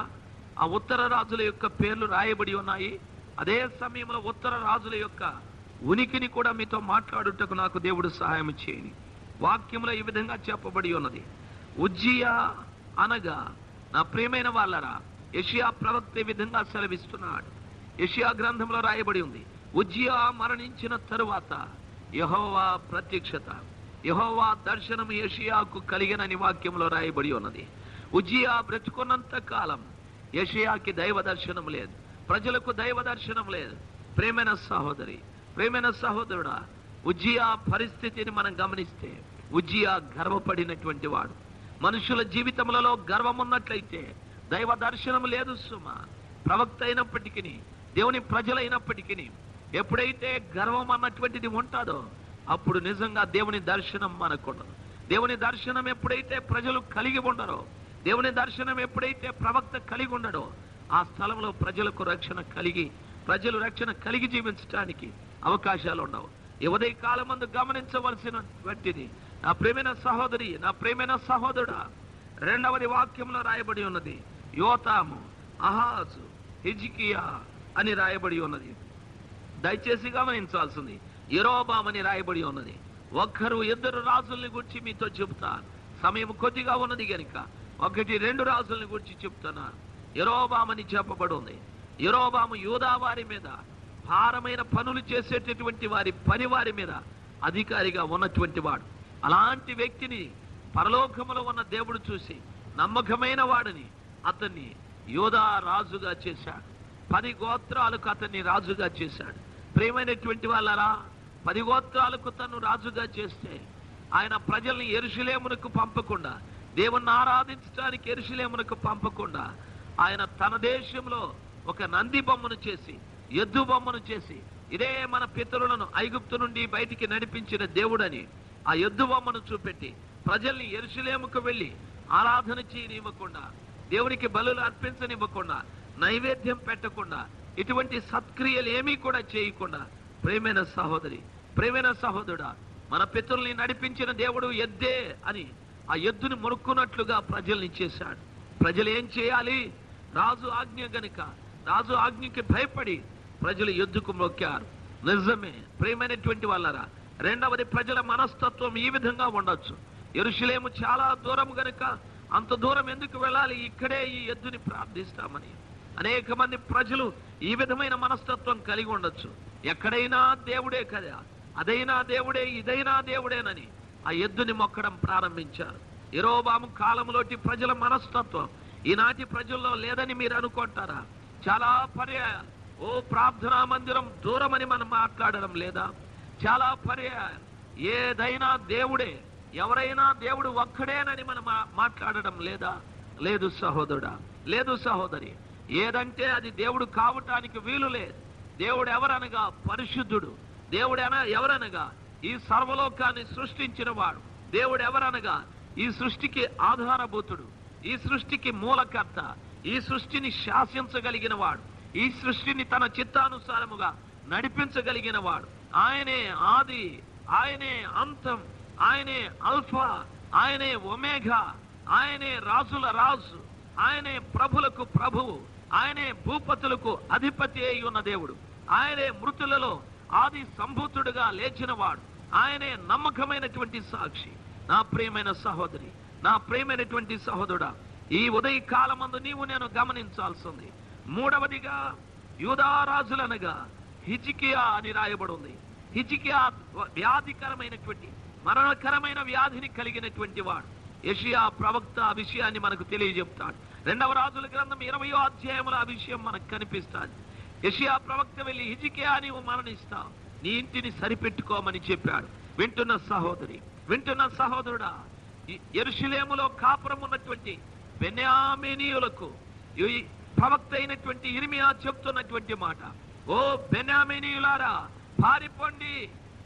ఆ ఉత్తర రాజుల యొక్క పేర్లు రాయబడి ఉన్నాయి. అదే సమయంలో ఉత్తర రాజుల యొక్క ఉనికిని కూడా మీతో మాట్లాడుటకు నాకు దేవుడు సహాయం చేయని. వాక్యంలో ఈ విధంగా చెప్పబడి ఉన్నది. ఉజ్జియా అనగా, నా ప్రియమైన వాళ్ళరా, యెషయా ప్రవక్త ఈ విధంగా సెలవిస్తున్నాడు. యెషయా గ్రంథంలో రాయబడి ఉంది, ఉజ్జియా మరణించిన తరువాత యెహోవా ప్రత్యక్షత, యెహోవా దర్శనం యెషయాకు కలిగినని వాక్యంలో రాయబడి ఉన్నది. ఉజ్జియా బ్రతుకున్నంత కాలం యెషయాకి దైవ దర్శనం లేదు, ప్రజలకు దైవ దర్శనం లేదు. ప్రేమైన సహోదరి, ప్రేమైన సహోదరుడా, ఉజ్జియా పరిస్థితిని మనం గమనిస్తే ఉజ్జియా గర్వపడినటువంటి వాడు. మనుషుల జీవితములలో గర్వం ఉన్నట్లయితే దైవ దర్శనం లేదు సుమా. ప్రవక్త అయినప్పటికీ, దేవుని ప్రజలైనప్పటికీ ఎప్పుడైతే గర్వం అన్నటువంటిది ఉంటుందో అప్పుడు నిజంగా దేవుని దర్శనం మనకుండదు. దేవుని దర్శనం ఎప్పుడైతే ప్రజలు కలిగి ఉండరో, దేవుని దర్శనం ఎప్పుడైతే ప్రవక్త కలిగి ఉండడో, ఆ స్థలంలో ప్రజలకు ప్రజలు రక్షణ కలిగి జీవించడానికి అవకాశాలు ఉండవు. ఈ ఉదయ కాలం మందు గమనించవలసినటువంటిది, నా ప్రేమైన సహోదరి, నా ప్రేమైన సహోదరుడా, రెండవది వాక్యంలో రాయబడి ఉన్నది యోతాము, అహాజు, హిజ్కియా అని రాయబడి ఉన్నది. దయచేసి గమనించాల్సింది యెరోబాము అని రాయబడి ఉన్నది. ఇద్దరు రాజుల్ని గురించి మీతో చెబుతాను. సమయం కొద్దిగా ఉన్నది కనుక 1-2 రాజుల్ని గురించి చెప్తున్నాను. యెరోబాము అని చెప్పబడి ఉంది. యెరోబాము యూదా వారి మీద, భారమైన పనులు చేసేటటువంటి వారి మీద అధికారిగా ఉన్నటువంటి వాడు. అలాంటి వ్యక్తిని పరలోకములో ఉన్న దేవుడు చూసి నమ్మకమైన వాడిని అతన్ని యూదా రాజుగా చేశాడు. 10 గోత్రాలకు అతన్ని రాజుగా చేశాడు. ప్రియమైనటువంటి వాళ్ళరా, 10 గోత్రాలకు తను రాజుగా చేస్తే ఆయన ప్రజల్ని యెరూషలేమునకు పంపకుండా, దేవుణ్ణి ఆరాధించడానికి యెరూషలేమునకు పంపకుండా, ఆయన తన దేశంలో ఒక నంది బొమ్మను చేసి, ఎద్దు బొమ్మను చేసి, ఇదే మన పితరులను ఐగుప్తు నుండి బయటికి నడిపించిన దేవుడని ఆ ఎద్దు బొమ్మను చూపెట్టి ప్రజల్ని యెరూషలేముకు వెళ్ళి ఆరాధన చేయనివ్వకుండా, దేవునికి బలులు అర్పించనివ్వకుండా, నైవేద్యం పెట్టకుండా, ఇటువంటి సత్క్రియలు ఏమీ కూడా చేయకుండా, ప్రేమైన సహోదరి, ప్రేమైన సహోదరుడా, మన పితరుల్ని నడిపించిన దేవుడు ఎద్దే అని ఆ ఎద్దుని మొరుక్కున్నట్లుగా ప్రజల్ని చేశాడు. ప్రజలు ఏం చేయాలి? రాజు ఆజ్ఞ గనుక, రాజు ఆజ్ఞకి భయపడి ప్రజలు ఎద్దుకు మొక్కారు. నిజమే ప్రియమైనటువంటి వాళ్ళరా. రెండవది, ప్రజల మనస్తత్వం ఈ విధంగా ఉండొచ్చు. యెరూషలేము చాలా దూరం గనుక అంత దూరం ఎందుకు వెళ్ళాలి, ఇక్కడే ఈ ఎద్దుని ప్రార్థిస్తామని అనేక మంది ప్రజలు ఈ విధమైన మనస్తత్వం కలిగి ఉండొచ్చు. ఎక్కడైనా దేవుడే కదా, అదైనా దేవుడే, ఇదైనా దేవుడేనని ఆ ఎద్దుని మొక్కడం ప్రారంభించారు. యెరోబాము కాలంలోటి ప్రజల మనస్తత్వం ఈనాటి ప్రజల్లో లేదని మీరు అనుకుంటారా? చాలా పర్యాయాలు ప్రార్థనా మందిరం దూరమని మనం మాట్లాడడం లేదా? చాలా పర్యాయాలు ఏదైనా దేవుడే, ఎవరైనా దేవుడు ఒక్కడేనని మనం మాట్లాడడం లేదా? లేదు సహోదరుడా, లేదు సహోదరి. ఏదంటే అది దేవుడు కావటానికి వీలు లేదు. దేవుడు ఎవరనగా పరిశుద్ధుడు. దేవుడు ఎవరనగా ఈ సర్వలోకాన్ని సృష్టించిన వాడు. దేవుడు ఎవరనగా ఈ సృష్టికి ఆధారభూతుడు, ఈ సృష్టికి మూలకర్త, ఈ సృష్టిని శాసించగలిగిన వాడు, ఈ సృష్టిని తన చిత్తానుసారముగా నడిపించగలిగిన వాడు. ఆయనే ఆది, ఆయనే అంతం, ఆయనే అల్ఫా, ఆయనే ఒమేఘా, ఆయనే రాజుల రాజు, ఆయనే ప్రభులకు ప్రభువు, ఆయనే భూపతులకు అధిపతి అయి ఉన్న దేవుడు. ఆయనే మృతులలో ఆది సంభూతుడుగా లేచినవాడు. ఆయనే నమ్మకమైనటువంటి సాక్షి. నా ప్రియమైన సహోదరి, నా ప్రియమైనటువంటి సహోదరుడా, ఈ ఉదయ కాలమందు నీవు నేను గమనించాల్సింది మూడవదిగా యూదా రాజులనగా హిజ్కియా అని రాయబడి ఉంది. హిజ్కియా వ్యాధికరమైనటువంటి, మరణకరమైన వ్యాధిని కలిగినటువంటి వాడు. యెషయా ప్రవక్త ఆ విషయాన్ని మనకు తెలియజెప్తాడు. 2వ రాజుల గ్రంథం 20వ అధ్యాయంలో ఆ విషయం మనకు కనిపిస్తాడు. యెషయా ప్రవక్త వెళ్ళి, హిజ్కియా నీవు మరణిస్తావు, నీ ఇంటిని సరిపెట్టుకోమని చెప్పాడు. వింటున్న సహోదరి, వింటున్న సహోదరుడా, యెరూషలేములో కాపురం ఉన్నటువంటి బెన్యామీనీయులకు ఈ ప్రవక్త అయినటువంటి ఇర్మియా చెప్తున్నటువంటి మాట, ఓ బెన్యామీనీయులారా పారిపోండి,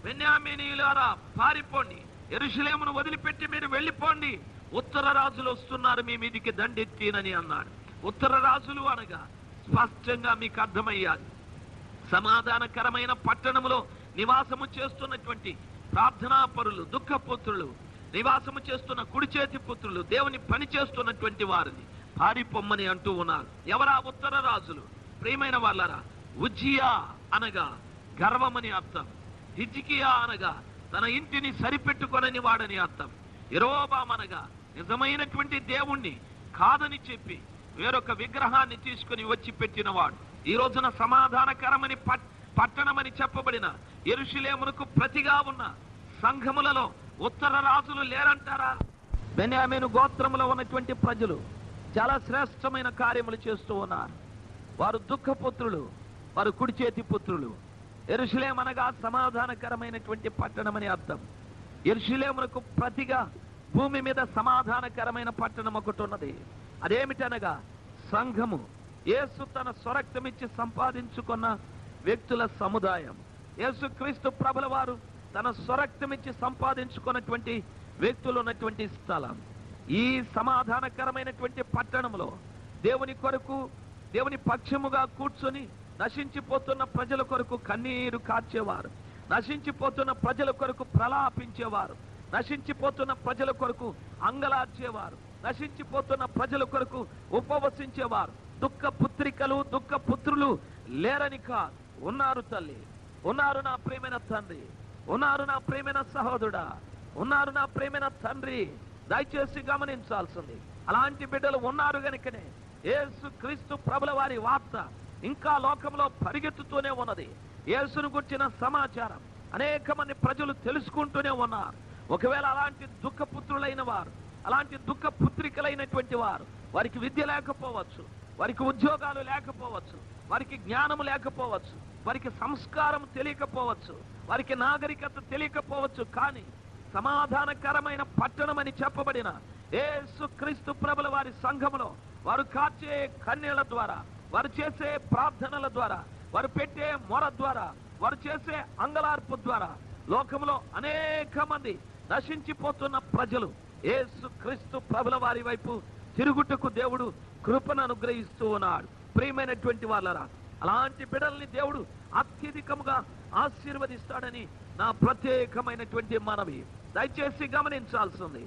బెన్యామీనీయులారా పారిపోండి, యెరూషలేమును వదిలిపెట్టి మీరు వెళ్ళిపోండి, ఉత్తర రాజులు వస్తున్నారు మీ మీదికి దండెత్తినని అన్నాడు. ఉత్తర రాజులు అనగా స్పష్టంగా మీకు అర్థమయ్యాలి, సమాధానకరమైన పట్టణములో నివాసము చేస్తున్నటువంటి ప్రార్థనా పరులు, దుఃఖపుత్రులు, నివాసము చేస్తున్న కుడి చేతి పుత్రులు, దేవుని పని చేస్తున్నటువంటి వారిని పారిపొమ్మని అంటూ ఉన్నారు. ఎవరా ఉత్తర రాజులు? ప్రియమైన వాళ్ళరా, ఉజ్జియా అనగా గర్వమని అర్థం, హిజ్కియా అనగా తన ఇంటిని సరిపెట్టుకొనని వాడని అర్థం, యెరోబాము అనగా నిజమైనటువంటి దేవుణ్ణి కాదని చెప్పి వేరొక విగ్రహాన్ని తీసుకుని వచ్చి పెట్టినవాడు. ఈ రోజున సమాధానకరమని పట్టణమని చెప్పబడిన యెరూషలేమునకు ప్రతిగా ఉన్న సంఘములలో ఉత్తర రాజులు లేరంటారా? బెన్యామీను గోత్రములో ఉన్నటువంటి ప్రజలు చాలా శ్రేష్టమైన కార్యములు చేస్తూ ఉన్నారు. వారు దుఃఖపుత్రులు, వారు కుడి చేతి పుత్రులు. యెరూషలేము అనగా సమాధానకరమైనటువంటి పట్టణమని అర్థం. యెరూషలేమునకు ప్రతిగా భూమి మీద సమాధానకరమైన పట్టణం ఒకటి ఉన్నది. అదేమిటనగా సంఘము. యేసు తన స్వరక్తమిచ్చి సంపాదించుకున్న వ్యక్తుల సముదాయం. యేసుక్రీస్తు ప్రభుల వారు తన స్వరక్తమిచ్చి సంపాదించుకున్నటువంటి వ్యక్తులు ఉన్నటువంటి స్థలం. ఈ సమాధానకరమైనటువంటి పట్టణంలో దేవుని కొరకు, దేవుని పక్షముగా కూర్చొని నశించిపోతున్న ప్రజల కొరకు కన్నీరు కార్చేవారు, నశించిపోతున్న ప్రజల కొరకు ప్రలాపించేవారు, నశించిపోతున్న ప్రజల కొరకు అంగలార్చేవారు, నశించిపోతున్న ప్రజల కొరకు ఉపవసించేవారు. దుఃఖ పుత్రికలు, దుఃఖ పుత్రులు లేరని కాదు, ఉన్నారు తల్లి, ఉన్నారు నా ప్రియమైన తండ్రి, ఉన్నారు నా ప్రియమైన సహోదరుడా, ఉన్నారు నా ప్రియమైన తండ్రి. దయచేసి గమనించాల్సింది, అలాంటి బిడ్డలు ఉన్నారు గనుకనే యేసు క్రీస్తు ప్రభుల వారి వార్త ఇంకా లోకంలో పరిగెత్తుతూనే ఉన్నది. యేసును గుర్చిన సమాచారం అనేక మంది ప్రజలు తెలుసుకుంటూనే ఉన్నారు. ఒకవేళ అలాంటి దుఃఖపుత్రులైన వారు, అలాంటి దుఃఖ పుత్రికలైనటువంటి వారు, వారికి విద్య లేకపోవచ్చు, వారికి ఉద్యోగాలు లేకపోవచ్చు, వారికి జ్ఞానం లేకపోవచ్చు, వారికి సంస్కారం తెలియకపోవచ్చు, వారికి నాగరికత తెలియకపోవచ్చు, కానీ సమాధానకరమైన పట్టణం అని చెప్పబడిన యేసు క్రీస్తు ప్రభుల వారి సంఘములో వారు కార్చే కన్నీళ్ల ద్వారా, వారు చేసే ప్రార్థనల ద్వారా, వారు పెట్టే మొర ద్వారా, వారు చేసే అంగలార్పు ద్వారా లోకంలో అనేక మంది నశించిపోతున్న ప్రజలు యేసు క్రీస్తు ప్రభుల వారి వైపు తిరుగుటకు దేవుడు కృపను అనుగ్రహిస్తూ ఉన్నాడు. ప్రియమైనటువంటి వాళ్ళరా, అలాంటి బిడ్డల్ని దేవుడు అత్యధికముగా ఆశీర్వదిస్తాడని నా ప్రత్యేకమైనటువంటి మనవి. దయచేసి గమనించాల్సింది.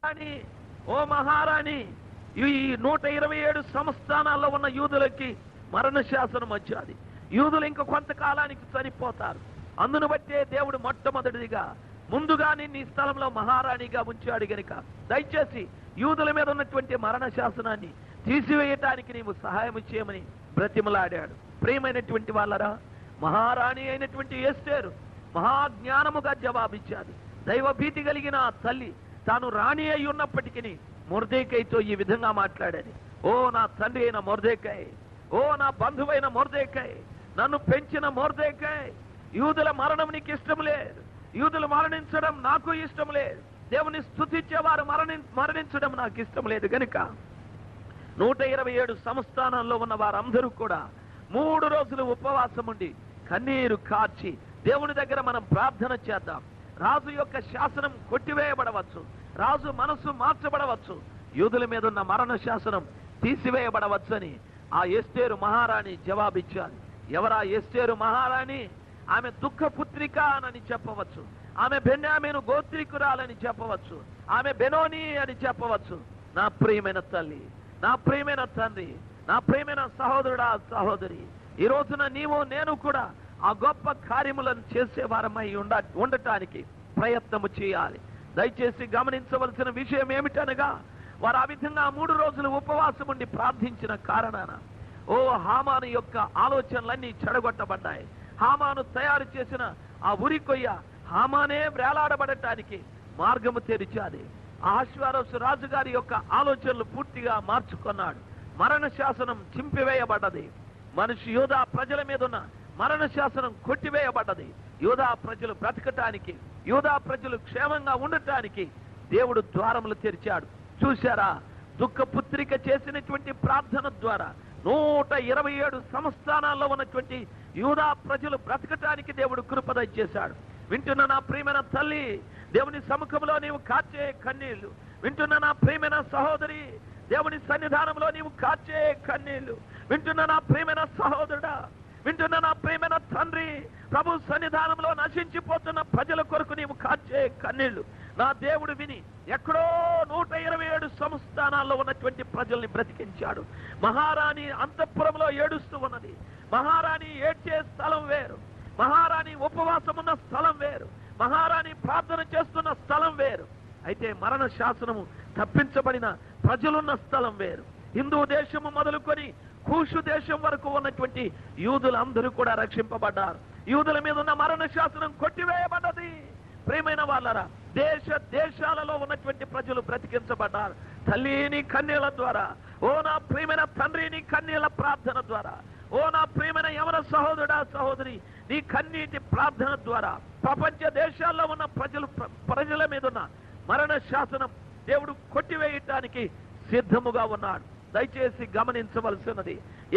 కానీ ఓ మహారాణి, ఈ 127 సంస్థానాల్లో ఉన్న యూదులకి మరణ శాసనం వచ్చాది. యూదులు ఇంక కొంతకాలానికి చనిపోతారు. అందును బట్టే దేవుడు మొట్టమొదటిదిగా ముందుగా నిన్ను ఈ స్థలంలో మహారాణిగా ఉంచాడు గనుక దయచేసి యూదుల మీద ఉన్నటువంటి మరణ శాసనాన్ని తీసివేయటానికి నీవు సహాయం చేయమని బ్రతిమలాడాడు. ప్రియమైనటువంటి వాళ్ళరా, మహారాణి అయినటువంటి ఎస్తేరు మహాజ్ఞానముగా జవాబిచ్చాది. దైవ భీతి కలిగిన ఆ తల్లి తాను రాణి అయి ఉన్నప్పటికీ మొర్దెకైతో ఈ విధంగా మాట్లాడాడు. ఓ నా తండ్రి అయిన మొర్దెకై, ఓ నా బంధువైన మొర్దెకై, నన్ను పెంచిన మొర్దెకై, యూదుల మరణం నీకు ఇష్టం లేదు, యూదులు మరణించడం నాకు ఇష్టం లేదు, దేవుని స్తుతించేవారు మరణించడం నాకు ఇష్టం లేదు గనుక 127 సంస్థానాల్లో ఉన్న వారందరూ కూడా 3 రోజులు ఉపవాసం ఉండి కన్నీరు కార్చి దేవుని దగ్గర మనం ప్రార్థన చేద్దాం. రాజు యొక్క శాసనం కొట్టివేయబడవచ్చు, రాజు మనసు మార్చబడవచ్చు, యూదుల మీద ఉన్న మరణ శాసనం తీసివేయబడవచ్చు అని ఆ ఎస్తేరు మహారాణి జవాబిచ్చారు. ఎవరా ఎస్తేరు మహారాణి? ఆమె దుఃఖపుత్రిక అని చెప్పవచ్చు, ఆమె బెన్యామీను గోత్రికురాలని చెప్పవచ్చు, ఆమె బెనోని అని చెప్పవచ్చు. నా ప్రియమైన తల్లి, నా ప్రియమైన తండ్రి, నా ప్రియమైన సహోదరుడా, సహోదరి, ఈ రోజున నీవు నేను కూడా ఆ గొప్ప కార్యములను చేసేవారమై ఉండటానికి ప్రయత్నము చేయాలి. దయచేసి గమనించవలసిన విషయం ఏమిటనగా, వారు ఆ విధంగా 3 రోజులు ఉపవాసం ఉండి ప్రార్థించిన కారణాన ఓ హామాను యొక్క ఆలోచనలన్నీ చెడగొట్టబడ్డాయి. హామాను తయారు చేసిన ఆ ఉరికొయ్య హామానే వేలాడబడటానికి మార్గము తెరిచాది. అహష్వేరోషు రాజుగారి యొక్క ఆలోచనలు పూర్తిగా మార్చుకున్నాడు. మరణ శాసనం చింపివేయబడ్డది. మనిషి యూదా ప్రజల మీద ఉన్న మరణ శాసనం కొట్టివేయబడ్డది. యూదా ప్రజలు బ్రతకటానికి, యూదా ప్రజలు క్షేమంగా ఉండటానికి దేవుడు ద్వారములు తెరిచాడు. చూశారా, దుఃఖపుత్రిక చేసినటువంటి ప్రార్థన ద్వారా 127 సంస్థానాల్లో ఉన్నటువంటి యూదా ప్రజలు బ్రతకటానికి దేవుడు కృప దయచేశాడు. వింటున్న నా ప్రియమైన తల్లి, దేవుని సముఖంలో నీవు కార్చే కన్నీళ్లు, వింటున్న నా ప్రియమైన సహోదరి, దేవుని సన్నిధానంలో నీవు కార్చే కన్నీళ్లు, వింటున్న నా ప్రియమైన సహోదరుడా, వింటున్న నా ప్రియమైన తండ్రి, ప్రభు సన్నిధానంలో నశించిపోతున్న ప్రజల కొరకు నీవు కార్చే కన్నీళ్లు నా దేవుడు విని ఎక్కడో 127 సంస్థానాల్లో ఉన్నటువంటి ప్రజల్ని బ్రతికించాడు. మహారాణి అంతఃపురంలో ఏడుస్తూ ఉన్నది. మహారాణి ఏడ్చే స్థలం వేరు, మహారాణి ఉపవాసం ఉన్న స్థలం వేరు, మహారాణి ప్రార్థన చేస్తున్న స్థలం వేరు. అయితే మరణ శాసనము తప్పించబడిన ప్రజలున్న స్థలం వేరు. హిందూ దేశము మొదలుకొని కూషు దేశం వరకు ఉన్నటువంటి యూదులందరూ కూడా రక్షింపబడ్డారు. యూదుల మీద ఉన్న మరణ శాసనం కొట్టివేయబడ్డది. ప్రియమైన వాళ్ళరా, దేశ దేశాలలో ఉన్నటువంటి ప్రజలు బ్రతికించబడ్డారు. తల్లిని కన్నీళ్ల ద్వారా, ఓ నా ప్రియమైన తండ్రి నీ కన్నీళ్ల ప్రార్థన ద్వారా, ఓ నా ప్రియమైన యవన సహోదరుడా సహోదరి నీ కన్నీటి ప్రార్థన ద్వారా ప్రపంచ దేశాల్లో ఉన్న ప్రజల మీద ఉన్న మరణ శాసనం దేవుడు కొట్టివేయటానికి సిద్ధముగా ఉన్నాడు. దయచేసి గమనించవలసినది,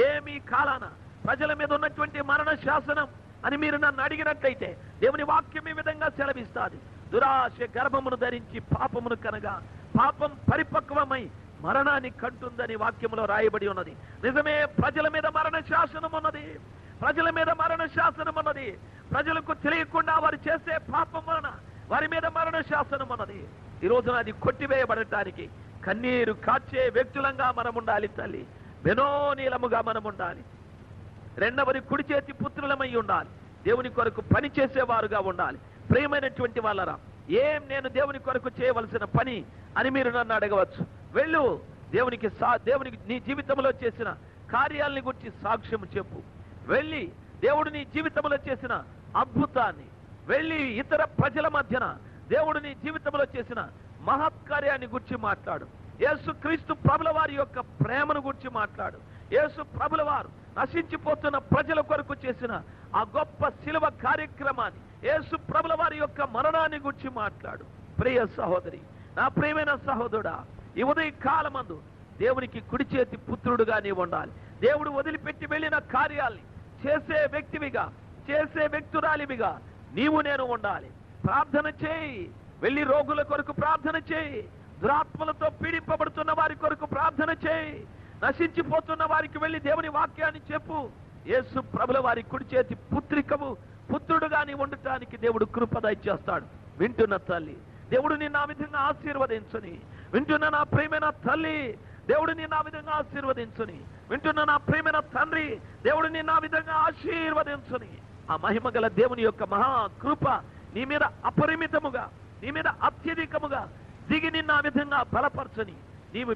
ఏమీ కాలాన ప్రజల మీద ఉన్నటువంటి మరణ శాసనం అని మీరు నన్ను అడిగినట్లయితే దేవుని వాక్యం ఈ విధంగా సెలవిస్తాది. దురాశ గర్భమును ధరించి పాపమును కనగా పాపం పరిపక్వమై మరణాన్ని కంటుందని వాక్యంలో రాయబడి ఉన్నది. నిజమే, ప్రజల మీద మరణ శాసనం ఉన్నది. ప్రజల మీద మరణ శాసనం ఉన్నది. ప్రజలకు తెలియకుండా వారు చేసే పాపం వలన వారి మీద మరణ శాసనం ఉన్నది. ఈ రోజున అది కొట్టివేయబడటానికి కన్నీరు కాచే వ్యక్తులంగా మనం ఉండాలి. తల్లి బెనోనీలముగా మనం ఉండాలి. రెండవది కుడి చేతి పుత్రులమై ఉండాలి. దేవుని కొరకు పని చేసేవారుగా ఉండాలి. ప్రియమైనటువంటి వాళ్ళరా, నేను దేవుని కొరకు చేయవలసిన పని అని మీరు నన్ను అడగవచ్చు. వెళ్ళు, దేవునికి నీ జీవితంలో చేసిన కార్యాలని గురించి సాక్ష్యం చెప్పు. వెళ్ళి దేవుడు నీ జీవితంలో చేసిన అద్భుతాన్ని, వెళ్ళి ఇతర ప్రజల మధ్యన దేవుడు నీ జీవితంలో చేసిన మహత్కార్యాన్ని గురించి మాట్లాడు. యేసు క్రీస్తు ప్రభుల వారి యొక్క ప్రేమను గురించి మాట్లాడు. యేసు ప్రభుల వారు నశించిపోతున్న ప్రజల కొరకు చేసిన ఆ గొప్ప శిలువ కార్యక్రమాన్ని, యేసు ప్రభుల వారి యొక్క మరణాన్ని గురించి మాట్లాడు. ప్రియ సహోదరి, నా ప్రియమైన సహోదరుడా, ఈ ఉదయ కాలమందు దేవునికి కుడి చేతి పుత్రుడుగా నీవు ఉండాలి. దేవుడు వదిలిపెట్టి వెళ్ళిన కార్యాల్ని చేసే వ్యక్తివిగా, చేసే వ్యక్తురాలివిగా నీవు నేను ఉండాలి. ప్రార్థన చేయి. వెళ్ళి రోగుల కొరకు ప్రార్థన చేయి. దురాత్మలతో పీడింపబడుతున్న వారి కొరకు ప్రార్థన చేయి. నశించిపోతున్న వారికి వెళ్ళి దేవుని వాక్యాన్ని చెప్పు. యేసు ప్రభుల వారి కుడి చేతి పుత్రుడుగా నీ ఉండటానికి దేవుడు కృప దయచేస్తాడు. వింటున్న తల్లి, దేవుడు నిన్ను ఆ విధంగా ఆశీర్వదించుని. వింటున్న నా ప్రియమైన తల్లి, దేవుడు నిన్ను ఆ విధంగా ఆశీర్వదించుని. వింటున్న నా ప్రియమైన తండ్రి, దేవుడు నిన్ను ఆ విధంగా ఆశీర్వదించుని. ఆ మహిమగల దేవుని యొక్క మహా కృప నీ మీద అపరిమితముగా, నీ మీద అత్యధికముగా దిగి నిన్ను ఆ విధంగా బలపరచని. నీవు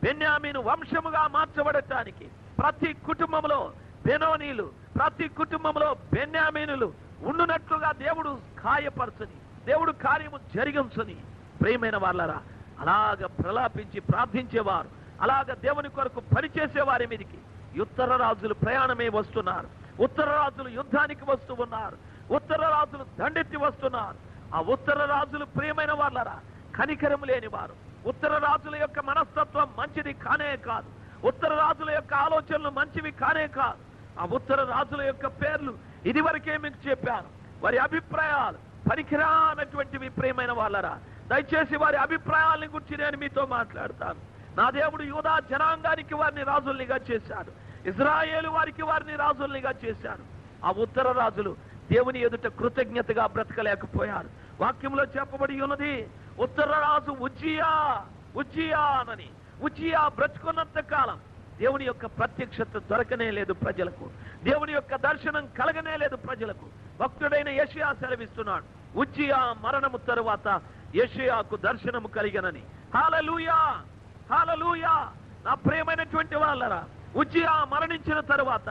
బెన్యామీను వంశముగా మార్చబడటానికి ప్రతి కుటుంబంలో బెనోనీలు, ప్రతి కుటుంబంలో బెన్యామీనులు ఉండునట్లుగా దేవుడు ఖాయపరచని, దేవుడు కార్యము జరిగించని. ప్రియమైన వాళ్ళరా, అలాగ ప్రలాపించి ప్రార్థించేవారు, అలాగ దేవుని కొరకు పనిచేసే వారి మీదకి ఉత్తర రాజులు ప్రయాణమే వస్తున్నారు. ఉత్తర రాజులు యుద్ధానికి వస్తూ ఉన్నారు. ఉత్తర రాజులు దండెత్తి వస్తున్నారు. ఆ ఉత్తర రాజులు ప్రియమైన వాళ్ళరా కనికరం లేని వారు. ఉత్తర రాజుల యొక్క మనస్తత్వం మంచిది కానే కాదు. ఉత్తర రాజుల యొక్క ఆలోచనలు మంచివి కానే కాదు. ఆ ఉత్తర రాజుల యొక్క పేర్లు ఇదివరకే మీకు చెప్పాను. వారి అభిప్రాయాలు పనికిరానటువంటివి. ప్రియమైన వాళ్ళరా, దయచేసి వారి అభిప్రాయాలని గురించి నేను మీతో మాట్లాడతాను. నా దేవుడు యూదా జనాంగానికి వారిని రాజుల్నిగా చేశాడు. ఇజ్రాయేలు వారికి వారిని రాజుల్నిగా చేశాడు. ఆ ఉత్తర రాజులు దేవుని ఎదుట కృతజ్ఞతగా బ్రతకలేకపోయారు. వాక్యంలో చెప్పబడి ఉన్నది, ఉత్తర రాజు ఉజ్జియానని. ఉజ్జియా బ్రతుకున్నంత కాలం దేవుని యొక్క ప్రత్యక్షత దొరకనే లేదు ప్రజలకు. దేవుని యొక్క దర్శనం కలగనే లేదు ప్రజలకు. భక్తుడైన యెషయా సెలవిస్తున్నాడు, ఉజ్జియా మరణము తరువాత యెషయాకు దర్శనము కలిగనని. హల్లెలూయా, హల్లెలూయా. నా ప్రియమైనటువంటి వాళ్ళరా, ఉజ్జియా మరణించిన తరువాత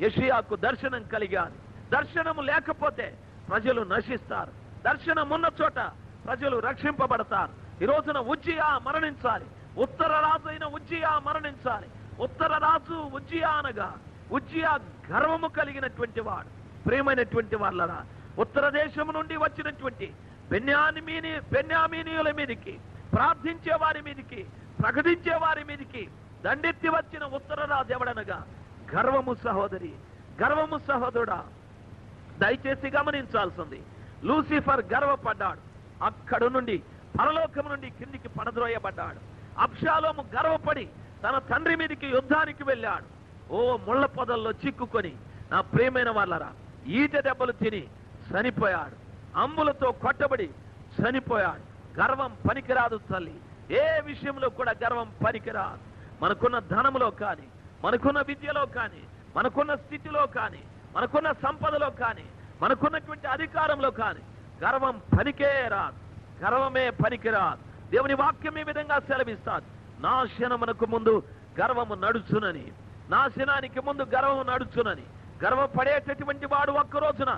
యెషయాకు దర్శనం కలిగాలి. దర్శనము లేకపోతే ప్రజలు నశిస్తారు. దర్శనం ఉన్న చోట ప్రజలు రక్షింపబడతారు. ఈ రోజున ఉజ్జియా మరణించాలి. ఉత్తర రాజు అయిన ఉజ్జియా మరణించాలి. ఉత్తర రాజు ఉజ్జియా అనగా ఉజ్జియా గర్వము కలిగినటువంటి వాడు. ప్రియమైనటువంటి వాళ్ళరా, ఉత్తర దేశం నుండి వచ్చినటువంటి బెన్యామీనీయుల మీదికి, ప్రార్థించే వారి మీదికి, ప్రకటించే వారి మీదికి దండెత్తి వచ్చిన ఉత్తర రాజు ఎవడనగా గర్వము. సహోదరి, గర్వము సహోదరుడా, దయచేసి గమనించాల్సింది. లూసిఫర్ గర్వపడ్డాడు. అక్కడ నుండి పరలోకం నుండి కిందికి పడద్రోయబడ్డాడు. అబ్షాలోము గర్వపడి తన తండ్రి మీదికి యుద్ధానికి వెళ్ళాడు. ముళ్ళ పొదల్లో చిక్కుకొని నా ప్రియమైన వాళ్ళరా, ఈట దెబ్బలు తిని చనిపోయాడు, అంబులతో కొట్టబడి చనిపోయాడు. గర్వం పనికిరాదు తల్లి. ఏ విషయంలో కూడా గర్వం పనికిరాదు. మనకున్న ధనములో కానీ, మనకున్న విద్యలో కానీ, మనకున్న స్థితిలో కానీ, మనకున్న సంపదలో కానీ, మనకున్నటువంటి అధికారంలో కానీ గర్వం పనికే రాదు. గర్వమే పనికిరాదు. దేవుని వాక్యం ఈ విధంగా సెలవిస్తాడు, నాశనమునకు ముందు గర్వము నడుచునని, నాశనానికి ముందు గర్వము నడుచునని. గర్వపడేటటువంటి వాడు ఒక్క రోజున